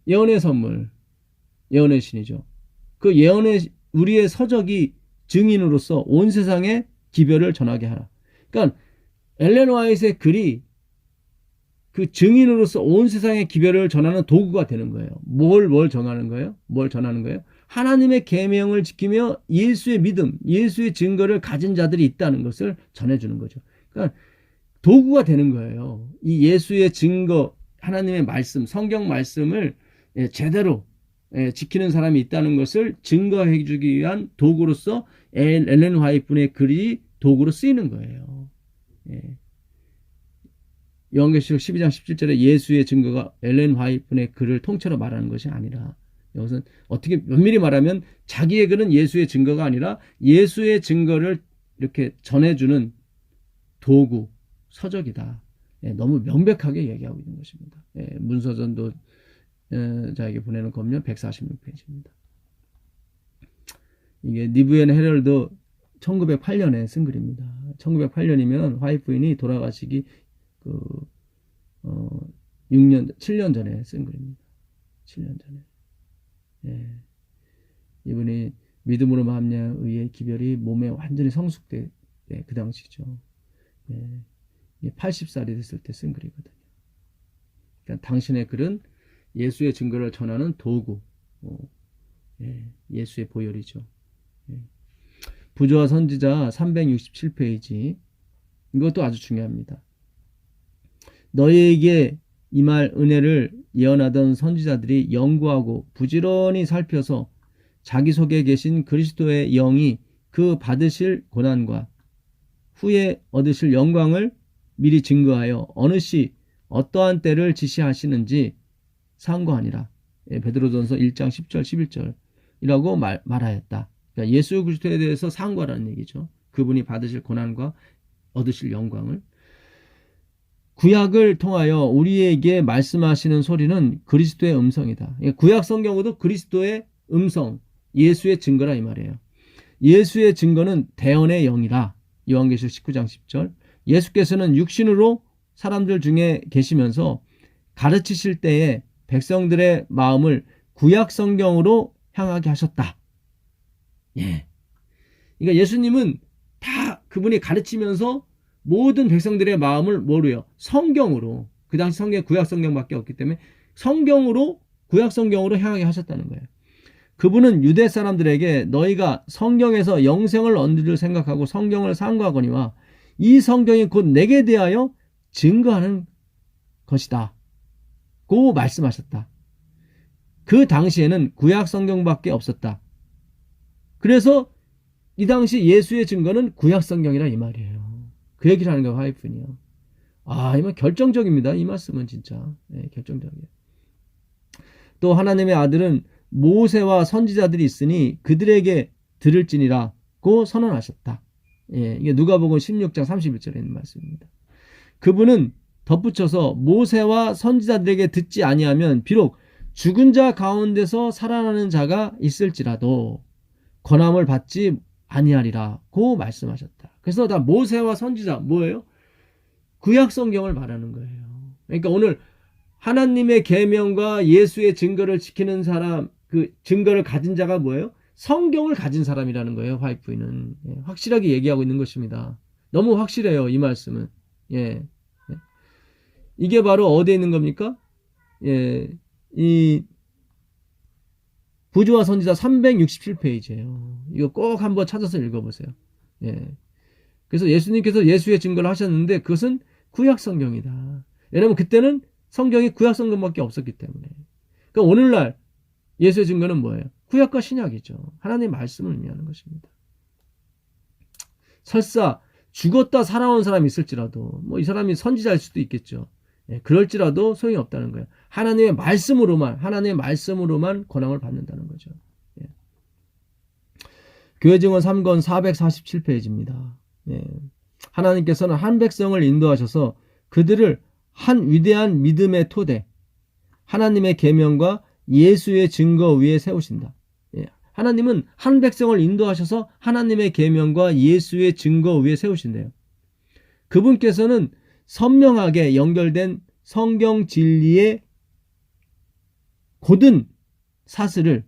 예언의 선물, 예언의 신이죠. 그 우리의 서적이 증인으로서 온 세상에 기별을 전하게 하라. 그러니까 엘렌 화이트의 글이 그 증인으로서 온 세상에 기별을 전하는 도구가 되는 거예요. 뭘 전하는 거예요? 뭘 전하는 거예요? 하나님의 계명을 지키며 예수의 믿음, 예수의 증거를 가진 자들이 있다는 것을 전해주는 거죠. 그러니까 도구가 되는 거예요. 이 예수의 증거, 하나님의 말씀, 성경 말씀을 제대로 지키는 사람이 있다는 것을 증거해 주기 위한 도구로서 엘렌 화이트 분의 글이 도구로 쓰이는 거예요. 요한계시록 12장 17절에 예수의 증거가 엘렌 화이트 분의 글을 통째로 말하는 것이 아니라 이것은 어떻게 면밀히 말하면 자기의 글은 예수의 증거가 아니라 예수의 증거를 이렇게 전해주는 도구, 서적이다. 너무 명백하게 얘기하고 있는 것입니다. 문서전도 자에게 보내는 권면 146페이지입니다. 이게 니브엔 헤럴드 1908년에 쓴 글입니다. 1908년이면 화이트 부인이 돌아가시기 7년 전에 쓴 글입니다. 7년 전에. 이분이 믿음으로 말미암아 의의 기별이 몸에 완전히 성숙돼 그 당시죠. 80살이 됐을 때 쓴 글이거든요. 그러니까 당신의 글은 예수의 증거를 전하는 도구, 예수의 보혈이죠. 부조와 선지자 367페이지 이것도 아주 중요합니다. 너희에게 임할 은혜를 예언하던 선지자들이 연구하고 부지런히 살펴서 자기 속에 계신 그리스도의 영이 그 받으실 고난과 후에 얻으실 영광을 미리 증거하여 어느 시 어떠한 때를 지시하시는지 상고하니라. 베드로전서 1장 10절 11절이라고 말하였다. 그러니까 예수 그리스도에 대해서 상고하라는 얘기죠. 그분이 받으실 고난과 얻으실 영광을. 구약을 통하여 우리에게 말씀하시는 소리는 그리스도의 음성이다. 그러니까 구약 성경으로도 그리스도의 음성, 예수의 증거라 이 말이에요. 예수의 증거는 대언의 영이라. 요한계시록 19장 10절. 예수께서는 육신으로 사람들 중에 계시면서 가르치실 때에 백성들의 마음을 구약 성경으로 향하게 하셨다. 그러니까 예수님은 다 그분이 가르치면서 모든 백성들의 마음을 뭐로요? 성경으로. 그 당시 성경 구약 성경밖에 없기 때문에 성경으로 구약 성경으로 향하게 하셨다는 거예요. 그분은 유대 사람들에게 너희가 성경에서 영생을 얻을 생각하고 성경을 상고하거니와 이 성경이 곧 내게 대하여 증거하는 것이다. 고 말씀하셨다. 그 당시에는 구약 성경밖에 없었다. 그래서 이 당시 예수의 증거는 구약 성경이라 이 말이에요. 그 얘기를 하는 거예요. 화이트분이요. 이건 결정적입니다. 이 말씀은 진짜 결정적이에요. 또 하나님의 아들은 모세와 선지자들이 있으니 그들에게 들을지니라고 선언하셨다. 이게 누가복음 16장 31절에 있는 말씀입니다. 그분은 덧붙여서 모세와 선지자들에게 듣지 아니하면 비록 죽은 자 가운데서 살아나는 자가 있을지라도 권함을 받지 아니하리라고 말씀하셨다. 그래서 다 모세와 선지자 뭐예요? 구약 성경을 말하는 거예요. 그러니까 오늘 하나님의 계명과 예수의 증거를 지키는 사람, 그 증거를 가진 자가 뭐예요? 성경을 가진 사람이라는 거예요. 화이프는 확실하게 얘기하고 있는 것입니다. 너무 확실해요, 이 말씀은. 예. 이게 바로 어디에 있는 겁니까? 예. 이 부조와 선지자 367페이지예요. 이거 꼭 한번 찾아서 읽어보세요. 예. 그래서 예수님께서 예수의 증거를 하셨는데 그것은 구약 성경이다. 왜냐면 그때는 성경이 구약 성경밖에 없었기 때문에. 그러니까 오늘날 예수의 증거는 뭐예요? 구약과 신약이죠. 하나님의 말씀을 의미하는 것입니다. 설사 죽었다 살아온 사람이 있을지라도 뭐 이 사람이 선지자일 수도 있겠죠. 예, 그럴지라도 소용이 없다는 거예요. 하나님의 말씀으로만 권함을 받는다는 거죠. 예. 교회 증언 3권 447페이지입니다. 예. 하나님께서는 한 백성을 인도하셔서 그들을 한 위대한 믿음의 토대, 하나님의 계명과 예수의 증거 위에 세우신다. 예. 하나님은 한 백성을 인도하셔서 하나님의 계명과 예수의 증거 위에 세우신대요. 그분께서는 선명하게 연결된 성경 진리의 고든 사슬을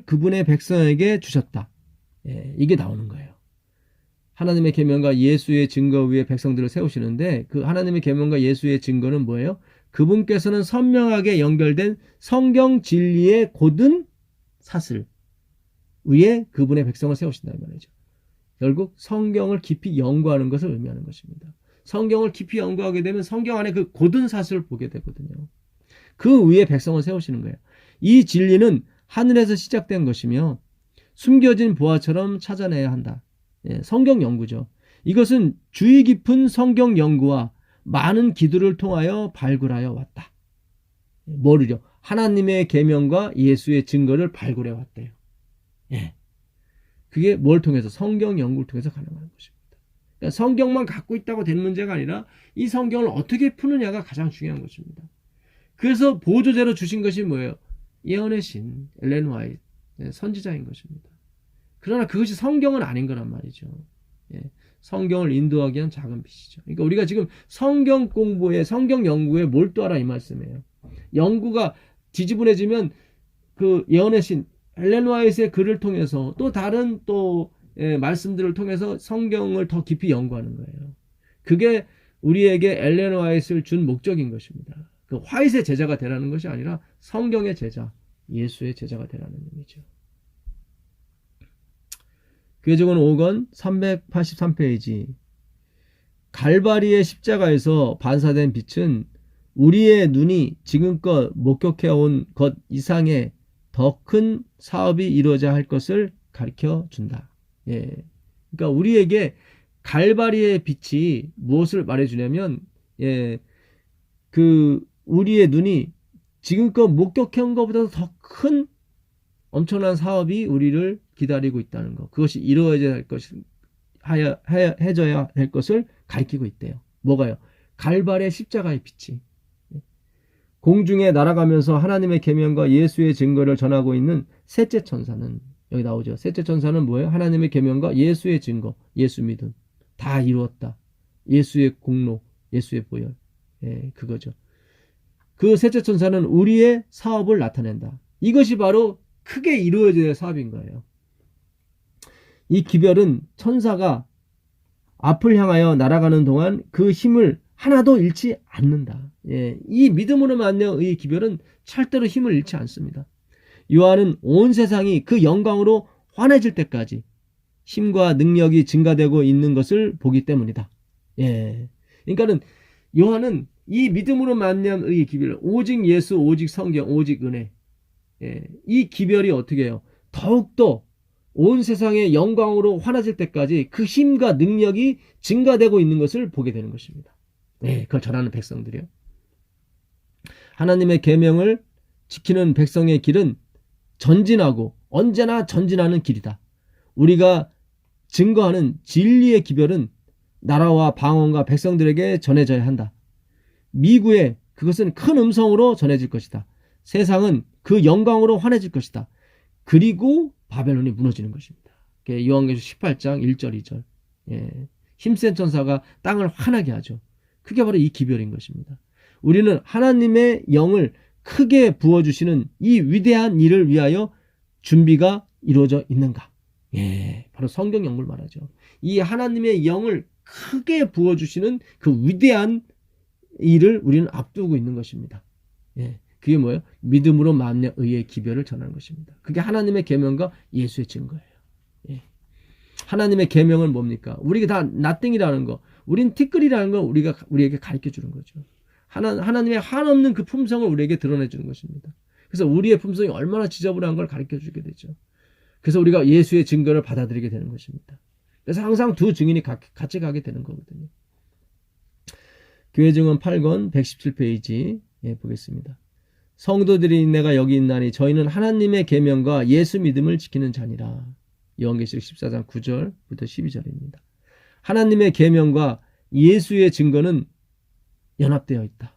그분의 백성에게 주셨다. 예, 이게 나오는 거예요. 하나님의 계명과 예수의 증거 위에 백성들을 세우시는데 그 하나님의 계명과 예수의 증거는 뭐예요? 그분께서는 선명하게 연결된 성경 진리의 고든 사슬 위에 그분의 백성을 세우신다 이 말이죠. 결국 성경을 깊이 연구하는 것을 의미하는 것입니다. 성경을 깊이 연구하게 되면 성경 안에 그 고든 사슬을 보게 되거든요. 그 위에 백성을 세우시는 거예요. 이 진리는 하늘에서 시작된 것이며 숨겨진 보화처럼 찾아내야 한다. 예, 성경 연구죠. 이것은 주의 깊은 성경 연구와 많은 기도를 통하여 발굴하여 왔다. 뭐를요? 하나님의 계명과 예수의 증거를 발굴해 왔대요. 예. 그게 뭘 통해서? 성경 연구를 통해서 가능한 것입니다. 그러니까 성경만 갖고 있다고 되는 문제가 아니라 이 성경을 어떻게 푸느냐가 가장 중요한 것입니다. 그래서 보조제로 주신 것이 뭐예요? 예언의 신 엘렌 화이트 선지자인 것입니다. 그러나 그것이 성경은 아닌 거란 말이죠. 예, 성경을 인도하기 위한 작은 빛이죠. 그러니까 우리가 지금 성경 공부에 성경 연구에 몰두하라 이 말씀이에요. 연구가 지지분해지면 그 예언의 신 엘렌 화이트의 글을 통해서 또 다른 말씀들을 통해서 성경을 더 깊이 연구하는 거예요. 그게 우리에게 엘렌 화이트를 준 목적인 것입니다. 그 화이트의 제자가 되라는 것이 아니라 성경의 제자, 예수의 제자가 되라는 의미죠. 교회증언 5권 383페이지 갈바리의 십자가에서 반사된 빛은 우리의 눈이 지금껏 목격해온 것 이상의 더 큰 사업이 이루어져야 할 것을 가르쳐 준다. 예. 그러니까 우리에게 갈바리의 빛이 무엇을 말해주냐면, 예, 우리의 눈이 지금껏 목격해온 것보다 더 큰 엄청난 사업이 우리를 기다리고 있다는 것. 그것이 이루어져야 할 것을, 해져야 할 것을 가리키고 있대요. 뭐가요? 갈바리의 십자가의 빛이. 공중에 날아가면서 하나님의 계명과 예수의 증거를 전하고 있는 셋째 천사는 여기 나오죠. 셋째 천사는 뭐예요? 하나님의 계명과 예수의 증거, 예수 믿음 다 이루었다. 예수의 공로, 예수의 보혈, 예, 그거죠. 그 셋째 천사는 우리의 사업을 나타낸다. 이것이 바로 크게 이루어져야 할 사업인 거예요. 이 기별은 천사가 앞을 향하여 날아가는 동안 그 힘을 하나도 잃지 않는다. 예, 이 믿음으로 만난 이 기별은 절대로 힘을 잃지 않습니다. 요한은 온 세상이 그 영광으로 환해질 때까지 힘과 능력이 증가되고 있는 것을 보기 때문이다. 예, 그러니까는 요한은 이 믿음으로 만난 이 기별, 오직 예수, 오직 성경, 오직 은혜, 예, 이 기별이 어떻게 해요? 더욱더 온 세상의 영광으로 환해질 때까지 그 힘과 능력이 증가되고 있는 것을 보게 되는 것입니다. 네, 그걸 전하는 백성들이요. 하나님의 계명을 지키는 백성의 길은 전진하고 언제나 전진하는 길이다. 우리가 증거하는 진리의 기별은 나라와 방언과 백성들에게 전해져야 한다. 미구에 그것은 큰 음성으로 전해질 것이다. 세상은 그 영광으로 환해질 것이다. 그리고 바벨론이 무너지는 것입니다. 요한계시록 18장 1절 2절. 힘센 천사가 땅을 환하게 하죠. 그게 바로 이 기별인 것입니다. 우리는 하나님의 영을 크게 부어주시는 이 위대한 일을 위하여 준비가 이루어져 있는가? 바로 성경 영을 말하죠. 이 하나님의 영을 크게 부어주시는 그 위대한 일을 우리는 앞두고 있는 것입니다. 그게 뭐예요? 믿음으로 만민의 의의 기별을 전하는 것입니다. 그게 하나님의 계명과 예수의 증거예요. 하나님의 계명은 뭡니까? 우리가 다 나띵이라는 거, 우린 티끌이라는 거 우리에게 가르쳐 주는 거죠. 하나님의 한없는 그 품성을 우리에게 드러내 주는 것입니다. 그래서 우리의 품성이 얼마나 지저분한 걸 가르쳐 주게 되죠. 그래서 우리가 예수의 증거를 받아들이게 되는 것입니다. 그래서 항상 두 증인이 같이 가게 되는 거거든요. 교회 증언 8권 117페이지 보겠습니다. 성도들이 내가 여기 있나니 저희는 하나님의 계명과 예수 믿음을 지키는 자니라. 요한계시록 14장 9절부터 12절입니다. 하나님의 계명과 예수의 증거는 연합되어 있다.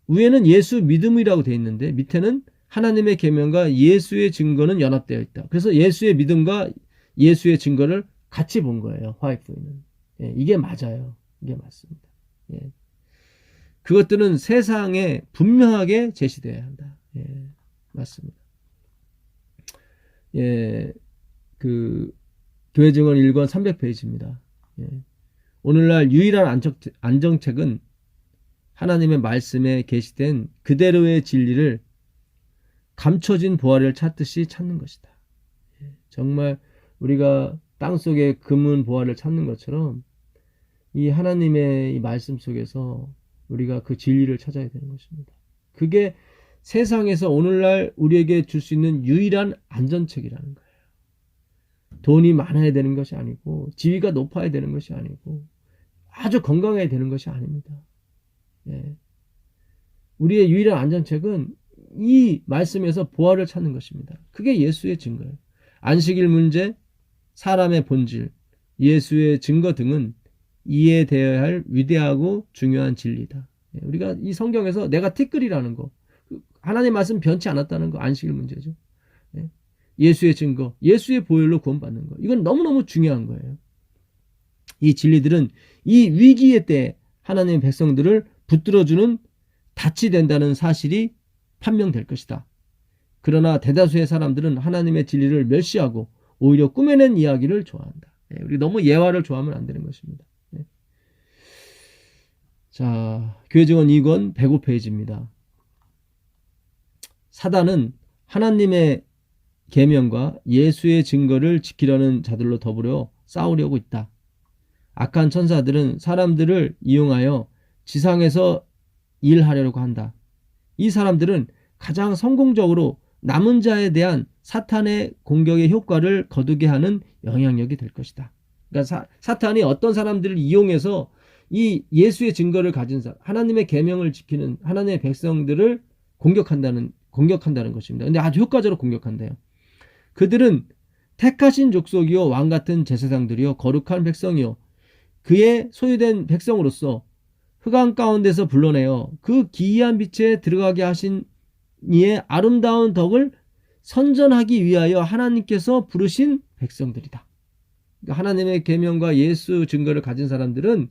위에는 예수 믿음이라고 되어 있는데 밑에는 하나님의 계명과 예수의 증거는 연합되어 있다. 그래서 예수의 믿음과 예수의 증거를 같이 본 거예요. 화이트는. 이게 맞아요. 이게 맞습니다. 그것들은 세상에 분명하게 제시되어야 한다. 맞습니다. 교회 증언 1권 300페이지입니다. 오늘날 유일한 안정책은 하나님의 말씀에 계시된 그대로의 진리를 감춰진 보화를 찾듯이 찾는 것이다. 정말 우리가 땅속에 금은 보화를 찾는 것처럼 이 하나님의 이 말씀 속에서 우리가 그 진리를 찾아야 되는 것입니다. 그게 세상에서 오늘날 우리에게 줄 수 있는 유일한 안전책이라는 거예요. 돈이 많아야 되는 것이 아니고 지위가 높아야 되는 것이 아니고 아주 건강해야 되는 것이 아닙니다. 우리의 유일한 안전책은 이 말씀에서 보화를 찾는 것입니다. 그게 예수의 증거예요. 안식일 문제, 사람의 본질, 예수의 증거 등은 이해되어야 할 위대하고 중요한 진리다. 우리가 이 성경에서 내가 티끌이라는 거, 하나님의 말씀 변치 않았다는 거, 안식일 문제죠. 예수의 증거, 예수의 보혈로 구원받는 거, 이건 너무너무 중요한 거예요. 이 진리들은 이 위기의 때에 하나님의 백성들을 붙들어주는 닻이 된다는 사실이 판명될 것이다. 그러나 대다수의 사람들은 하나님의 진리를 멸시하고 오히려 꾸며낸 이야기를 좋아한다. 우리 너무 예화를 좋아하면 안 되는 것입니다. 자, 교회 증언 2권 105페이지입니다. 사단은 하나님의 계명과 예수의 증거를 지키려는 자들로 더불어 싸우려고 있다. 악한 천사들은 사람들을 이용하여 지상에서 일하려고 한다. 이 사람들은 가장 성공적으로 남은 자에 대한 사탄의 공격의 효과를 거두게 하는 영향력이 될 것이다. 그러니까 사탄이 어떤 사람들을 이용해서 이 예수의 증거를 가진 사람, 하나님의 계명을 지키는 하나님의 백성들을 공격한다는 것입니다. 근데 아주 효과적으로 공격한대요. 그들은 택하신 족속이요 왕 같은 제사장들이요 거룩한 백성이요 그의 소유된 백성으로서 흑암 가운데서 불러내어 그 기이한 빛에 들어가게 하신 이의 아름다운 덕을 선전하기 위하여 하나님께서 부르신 백성들이다. 그러니까 하나님의 계명과 예수 증거를 가진 사람들은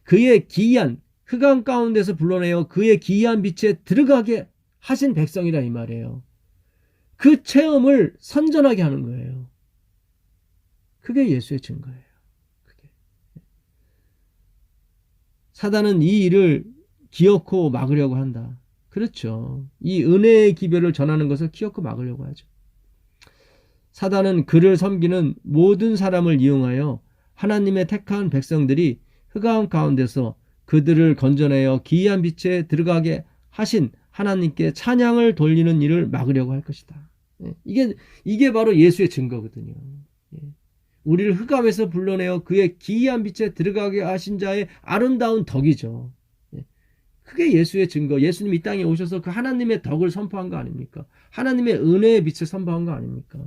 그의 기이한 흑암 가운데서 불러내어 그의 기이한 빛에 들어가게 하신 백성이라 이 말이에요. 그 체험을 선전하게 하는 거예요. 그게 예수의 증거예요. 사단은 이 일을 기어코 막으려고 한다. 그렇죠. 이 은혜의 기별을 전하는 것을 기어코 막으려고 하죠. 사단은 그를 섬기는 모든 사람을 이용하여 하나님의 택한 백성들이 흑암 가운데서 그들을 건져내어 기이한 빛에 들어가게 하신 하나님께 찬양을 돌리는 일을 막으려고 할 것이다. 이게 바로 예수의 증거거든요. 우리를 흑암에서 불러내어 그의 기이한 빛에 들어가게 하신 자의 아름다운 덕이죠. 그게 예수의 증거. 예수님 이 땅에 오셔서 그 하나님의 덕을 선포한 거 아닙니까? 하나님의 은혜의 빛을 선포한 거 아닙니까?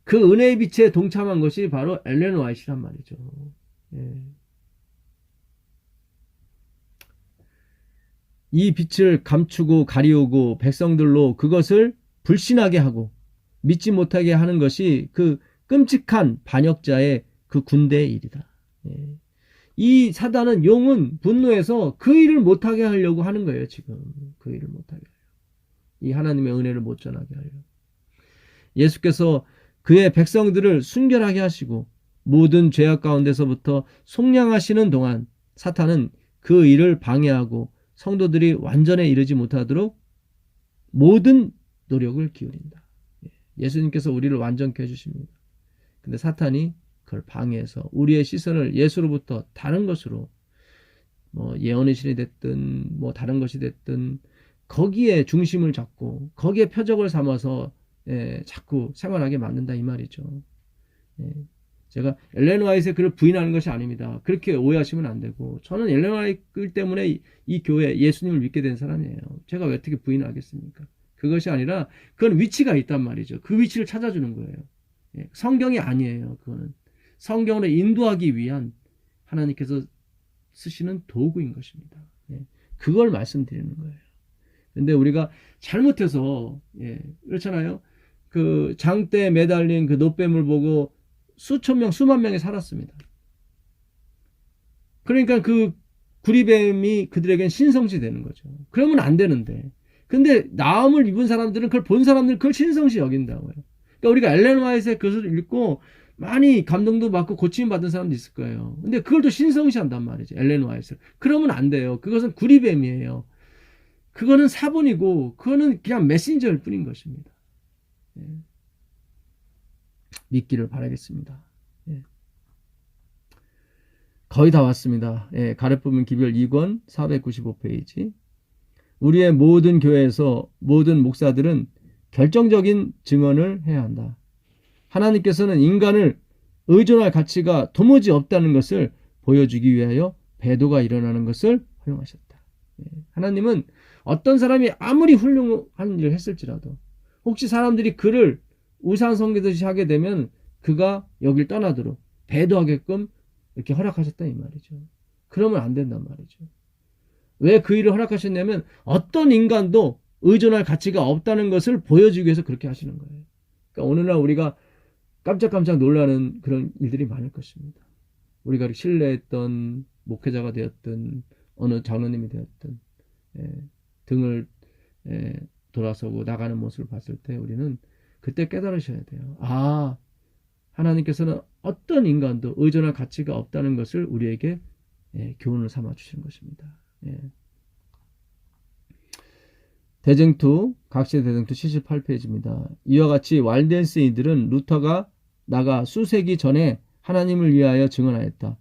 그 은혜의 빛에 동참한 것이 바로 엘렌 화이트란 말이죠. 예. 이 빛을 감추고 가리우고 백성들로 그것을 불신하게 하고 믿지 못하게 하는 것이 그 끔찍한 반역자의 그 군대의 일이다. 예. 이 사단은 용은 분노해서 그 일을 못하게 하려고 하는 거예요. 지금 그 일을 못하게 하려고. 이 하나님의 은혜를 못 전하게 하려고. 예수께서 그의 백성들을 순결하게 하시고 모든 죄악 가운데서부터 속량하시는 동안 사탄은 그 일을 방해하고 성도들이 완전에 이르지 못하도록 모든 노력을 기울인다. 예수님께서 우리를 완전케 해주십니다. 근데 사탄이 그걸 방해해서 우리의 시선을 예수로부터 다른 것으로 뭐 예언의 신이 됐든 뭐 다른 것이 됐든 거기에 중심을 잡고 거기에 표적을 삼아서 자꾸 생활하게 만든다 이 말이죠. 제가 엘렌 화이트의 글을 부인하는 것이 아닙니다. 그렇게 오해하시면 안 되고 저는 엘렌 화이트 때문에 이 교회 예수님을 믿게 된 사람이에요. 제가 왜 어떻게 부인하겠습니까? 그것이 아니라 그건 위치가 있단 말이죠. 그 위치를 찾아주는 거예요. 성경이 아니에요. 그거는 성경으로 인도하기 위한 하나님께서 쓰시는 도구인 것입니다. 그걸 말씀드리는 거예요. 근데 우리가 잘못해서 그렇잖아요. 그 장대에 매달린 그 노뱀을 보고 수천 명, 수만 명이 살았습니다. 그러니까 그 구리뱀이 그들에겐 신성시 되는 거죠. 그러면 안 되는데. 근데 나음을 입은 사람들은 그걸 본 사람들은 그걸 신성시 여긴다고요. 그러니까 우리가 엘렌 화이트의 글을 읽고 많이 감동도 받고 고침 받은 사람도 있을 거예요. 근데 그걸 또 신성시 한단 말이죠. 엘렌 화이트. 그러면 안 돼요. 그것은 구리뱀이에요. 그거는 사본이고 그거는 그냥 메신저일 뿐인 것입니다. 믿기를 바라겠습니다. 거의 다 왔습니다. 가르푸면 기별 2권 495페이지. 우리의 모든 교회에서 모든 목사들은 결정적인 증언을 해야 한다. 하나님께서는 인간을 의존할 가치가 도무지 없다는 것을 보여주기 위하여 배도가 일어나는 것을 허용하셨다. 하나님은 어떤 사람이 아무리 훌륭한 일을 했을지라도 혹시 사람들이 그를 우상 숭배듯이 하게 되면 그가 여길 떠나도록 배도하게끔 이렇게 허락하셨다 이 말이죠. 그러면 안 된단 말이죠. 왜 그 일을 허락하셨냐면 어떤 인간도 의존할 가치가 없다는 것을 보여주기 위해서 그렇게 하시는 거예요. 그러니까 오늘날 우리가 깜짝깜짝 놀라는 그런 일들이 많을 것입니다. 우리가 신뢰했던 목회자가 되었든 어느 장로님이 되었든 등을 돌아서고 나가는 모습을 봤을 때 우리는 그때 깨달으셔야 돼요. 아, 하나님께서는 어떤 인간도 의존할 가치가 없다는 것을 우리에게 교훈을 삼아 주시는 것입니다. 대쟁투, 각시의 대쟁투 78페이지입니다. 이와 같이 왈덴스인들은 루터가 나가 수세기 전에 하나님을 위하여 증언하였다.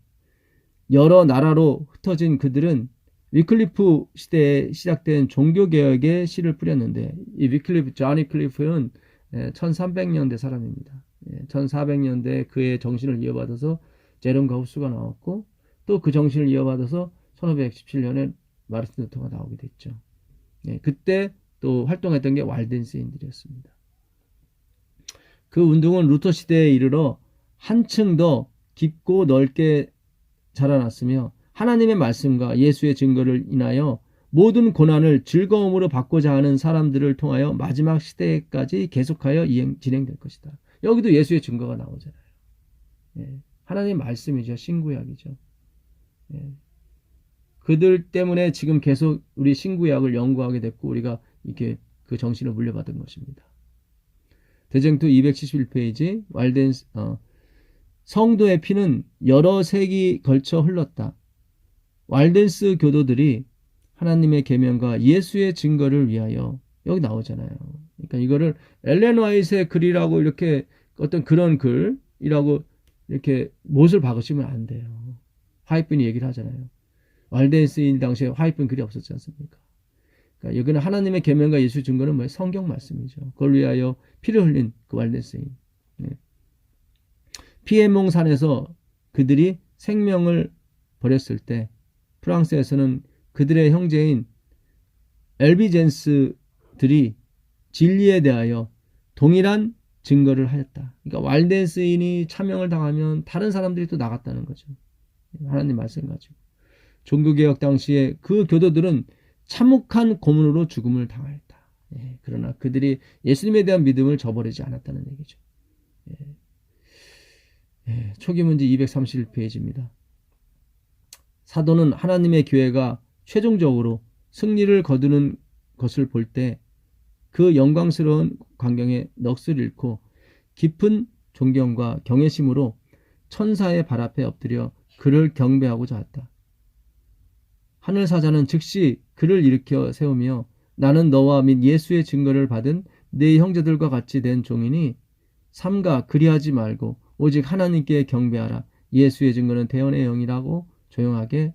여러 나라로 흩어진 그들은 위클리프 시대에 시작된 종교개혁의 씨를 뿌렸는데 이 위클리프, 존 위클리프는 1300년대 사람입니다. 1400년대에 그의 정신을 이어받아서 제롬 가우스가 나왔고 또 그 정신을 이어받아서 1517년에 마르틴 루터가 나오게 됐죠. 그때 또 활동했던 게 왈덴스인들이었습니다. 그 운동은 루터 시대에 이르러 한층 더 깊고 넓게 자라났으며 하나님의 말씀과 예수의 증거를 인하여 모든 고난을 즐거움으로 받고자 하는 사람들을 통하여 마지막 시대까지 계속하여 진행될 것이다. 여기도 예수의 증거가 나오잖아요. 하나님의 말씀이죠. 신구약이죠. 그들 때문에 지금 계속 우리 신구약을 연구하게 됐고 우리가 이렇게 그 정신을 물려받은 것입니다. 대쟁투 271페이지 성도의 피는 여러 세기 걸쳐 흘렀다. 왈덴스 교도들이 하나님의 계명과 예수의 증거를 위하여 여기 나오잖아요. 그러니까 이거를 엘렌 화이트의 글이라고 이렇게 어떤 그런 글이라고 이렇게 못을 박으시면 안 돼요. 화이트분이 얘기를 하잖아요. 왈덴스인 당시에 화이트분 글이 없었지 않습니까? 그러니까 여기는 하나님의 계명과 예수 증거는 뭐예요? 성경 말씀이죠. 그걸 위하여 피를 흘린 그 왈덴스인. 피에몽 산에서 그들이 생명을 버렸을 때 프랑스에서는 그들의 형제인 엘비젠스들이 진리에 대하여 동일한 증거를 하였다. 그러니까 왈데스인이 차명을 당하면 다른 사람들이 또 나갔다는 거죠. 하나님 말씀 가지고. 종교개혁 당시에 그 교도들은 참혹한 고문으로 죽음을 당하였다. 그러나 그들이 예수님에 대한 믿음을 저버리지 않았다는 얘기죠. 초기 문제 231페이지입니다. 사도는 하나님의 교회가 최종적으로 승리를 거두는 것을 볼 때 그 영광스러운 광경에 넋을 잃고 깊은 존경과 경외심으로 천사의 발 앞에 엎드려 그를 경배하고자 했다. 하늘사자는 즉시 그를 일으켜 세우며 나는 너와 및 예수의 증거를 받은 네 형제들과 같이 된 종이니 삼가 그리하지 말고 오직 하나님께 경배하라. 예수의 증거는 대언의 영이라고 조용하게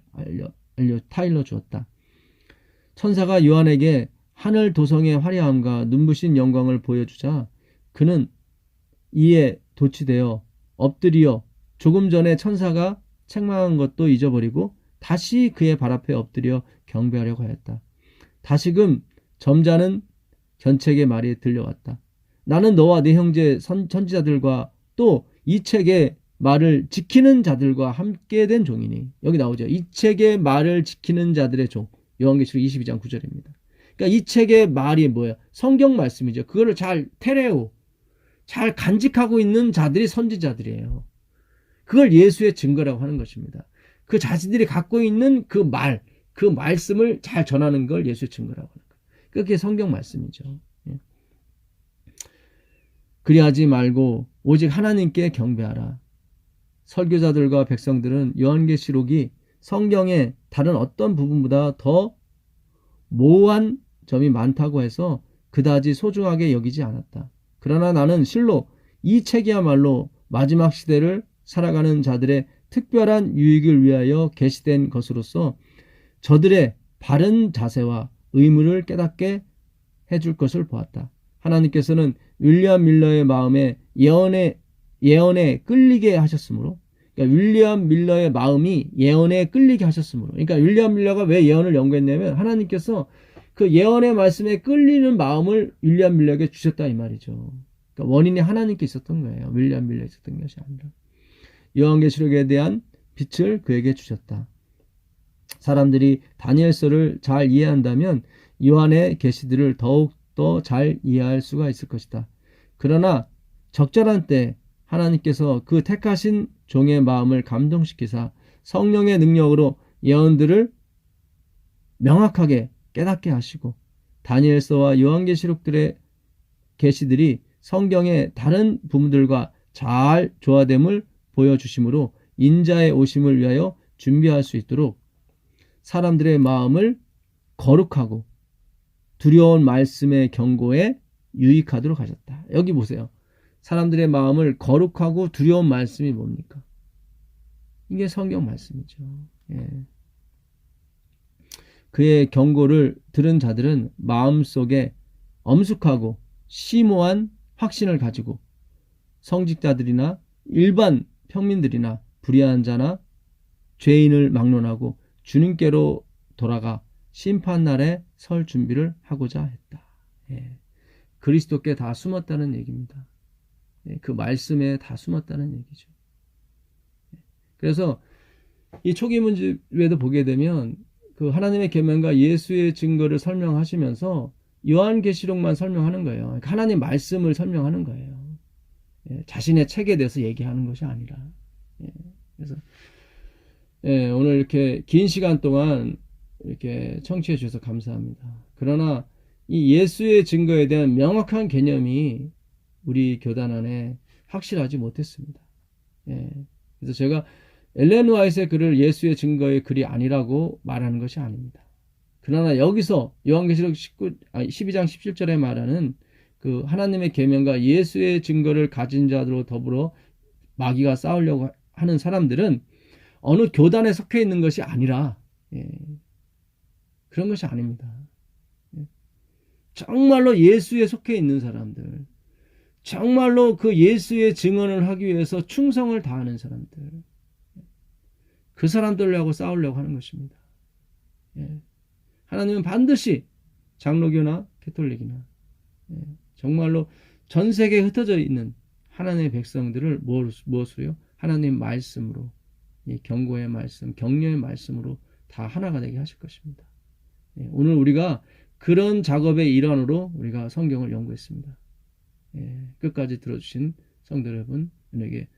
타일러 주었다. 천사가 요한에게 하늘 도성의 화려함과 눈부신 영광을 보여주자 그는 이에 도취되어 엎드려 조금 전에 천사가 책망한 것도 잊어버리고 다시 그의 발 앞에 엎드려 경배하려고 하였다. 다시금 점잖은 견책의 말이 들려왔다. 나는 너와 네 형제 선지자들과 또 이 책의 말을 지키는 자들과 함께 된 종이니. 여기 나오죠. 이 책의 말을 지키는 자들의 종. 요한계시록 22장 9절입니다. 그러니까 이 책의 말이 뭐예요? 성경 말씀이죠. 그거를 잘 간직하고 있는 자들이 선지자들이에요. 그걸 예수의 증거라고 하는 것입니다. 그 자신들이 갖고 있는 그 말씀을 잘 전하는 걸 예수의 증거라고 하는 거예요. 그게 성경 말씀이죠. 그리하지 말고 오직 하나님께 경배하라. 설교자들과 백성들은 요한계시록이 성경의 다른 어떤 부분보다 더 모호한 점이 많다고 해서 그다지 소중하게 여기지 않았다. 그러나 나는 실로 이 책이야말로 마지막 시대를 살아가는 자들의 특별한 유익을 위하여 계시된 것으로서 저들의 바른 자세와 의무를 깨닫게 해줄 것을 보았다. 하나님께서는 윌리엄 밀러의 마음에 예언에 끌리게 하셨으므로, 그러니까 윌리엄 밀러의 마음이 예언에 끌리게 하셨으므로, 그러니까 윌리엄 밀러가 왜 예언을 연구했냐면 하나님께서 그 예언의 말씀에 끌리는 마음을 윌리엄 밀러에게 주셨다 이 말이죠. 그러니까 원인이 하나님께 있었던 거예요. 윌리엄 밀러에 있었던 것이 아니라. 요한계시록에 대한 빛을 그에게 주셨다. 사람들이 다니엘서를 잘 이해한다면 요한의 계시들을 더욱더 잘 이해할 수가 있을 것이다. 그러나 적절한 때 하나님께서 그 택하신 종의 마음을 감동시키사 성령의 능력으로 예언들을 명확하게 깨닫게 하시고 다니엘서와 요한계시록들의 계시들이 성경의 다른 부분들과 잘 조화됨을 보여주심으로 인자의 오심을 위하여 준비할 수 있도록 사람들의 마음을 거룩하고 두려운 말씀의 경고에 유익하도록 하셨다. 여기 보세요. 사람들의 마음을 거룩하고 두려운 말씀이 뭡니까? 이게 성경 말씀이죠. 그의 경고를 들은 자들은 마음속에 엄숙하고 심오한 확신을 가지고 성직자들이나 일반 평민들이나 불의한 자나 죄인을 막론하고 주님께로 돌아가 심판날에 설 준비를 하고자 했다. 그리스도께 다 숨었다는 얘기입니다. 그 말씀에 다 숨었다는 얘기죠. 그래서 이 초기 문제에도 보게 되면 그 하나님의 계명과 예수의 증거를 설명하시면서 요한계시록만 설명하는 거예요. 그러니까 하나님 말씀을 설명하는 거예요. 자신의 책에 대해서 얘기하는 것이 아니라. 그래서 오늘 이렇게 긴 시간 동안 이렇게 청취해 주셔서 감사합니다. 그러나 이 예수의 증거에 대한 명확한 개념이 우리 교단 안에 확실하지 못했습니다. 그래서 제가 엘렌 화이트의 글을 예수의 증거의 글이 아니라고 말하는 것이 아닙니다. 그러나 여기서 요한계시록 12장 17절에 말하는 그 하나님의 계명과 예수의 증거를 가진 자들로 더불어 마귀가 싸우려고 하는 사람들은 어느 교단에 속해 있는 것이 아니라 그런 것이 아닙니다. 정말로 예수에 속해 있는 사람들, 정말로 그 예수의 증언을 하기 위해서 충성을 다하는 사람들, 그 사람들하고 싸우려고 하는 것입니다. 하나님은 반드시 장로교나 캐톨릭이나 정말로 전 세계에 흩어져 있는 하나님의 백성들을 무엇으로요? 하나님 말씀으로, 이 경고의 말씀, 격려의 말씀으로 다 하나가 되게 하실 것입니다. 예, 오늘 우리가 그런 작업의 일환으로 우리가 성경을 연구했습니다. 예, 끝까지 들어주신 성도 여러분, 은에게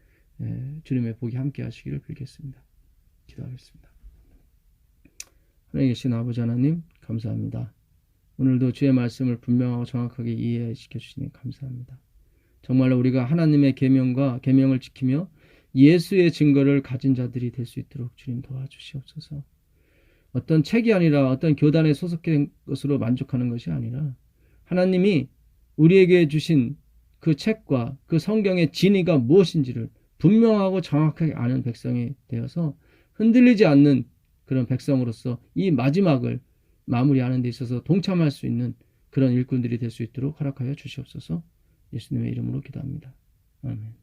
주님의 복이 함께 하시기를 빌겠습니다. 기도하겠습니다. 하나님 계신 아버지 하나님, 감사합니다. 오늘도 주의 말씀을 분명하고 정확하게 이해시켜 주시니 감사합니다. 정말로 우리가 하나님의 계명과 계명을 지키며 예수의 증거를 가진 자들이 될 수 있도록 주님 도와주시옵소서. 어떤 책이 아니라 어떤 교단에 소속된 것으로 만족하는 것이 아니라 하나님이 우리에게 주신 그 책과 그 성경의 진리가 무엇인지를 분명하고 정확하게 아는 백성이 되어서 흔들리지 않는 그런 백성으로서 이 마지막을 마무리하는 데 있어서 동참할 수 있는 그런 일꾼들이 될 수 있도록 허락하여 주시옵소서. 예수님의 이름으로 기도합니다. 아멘.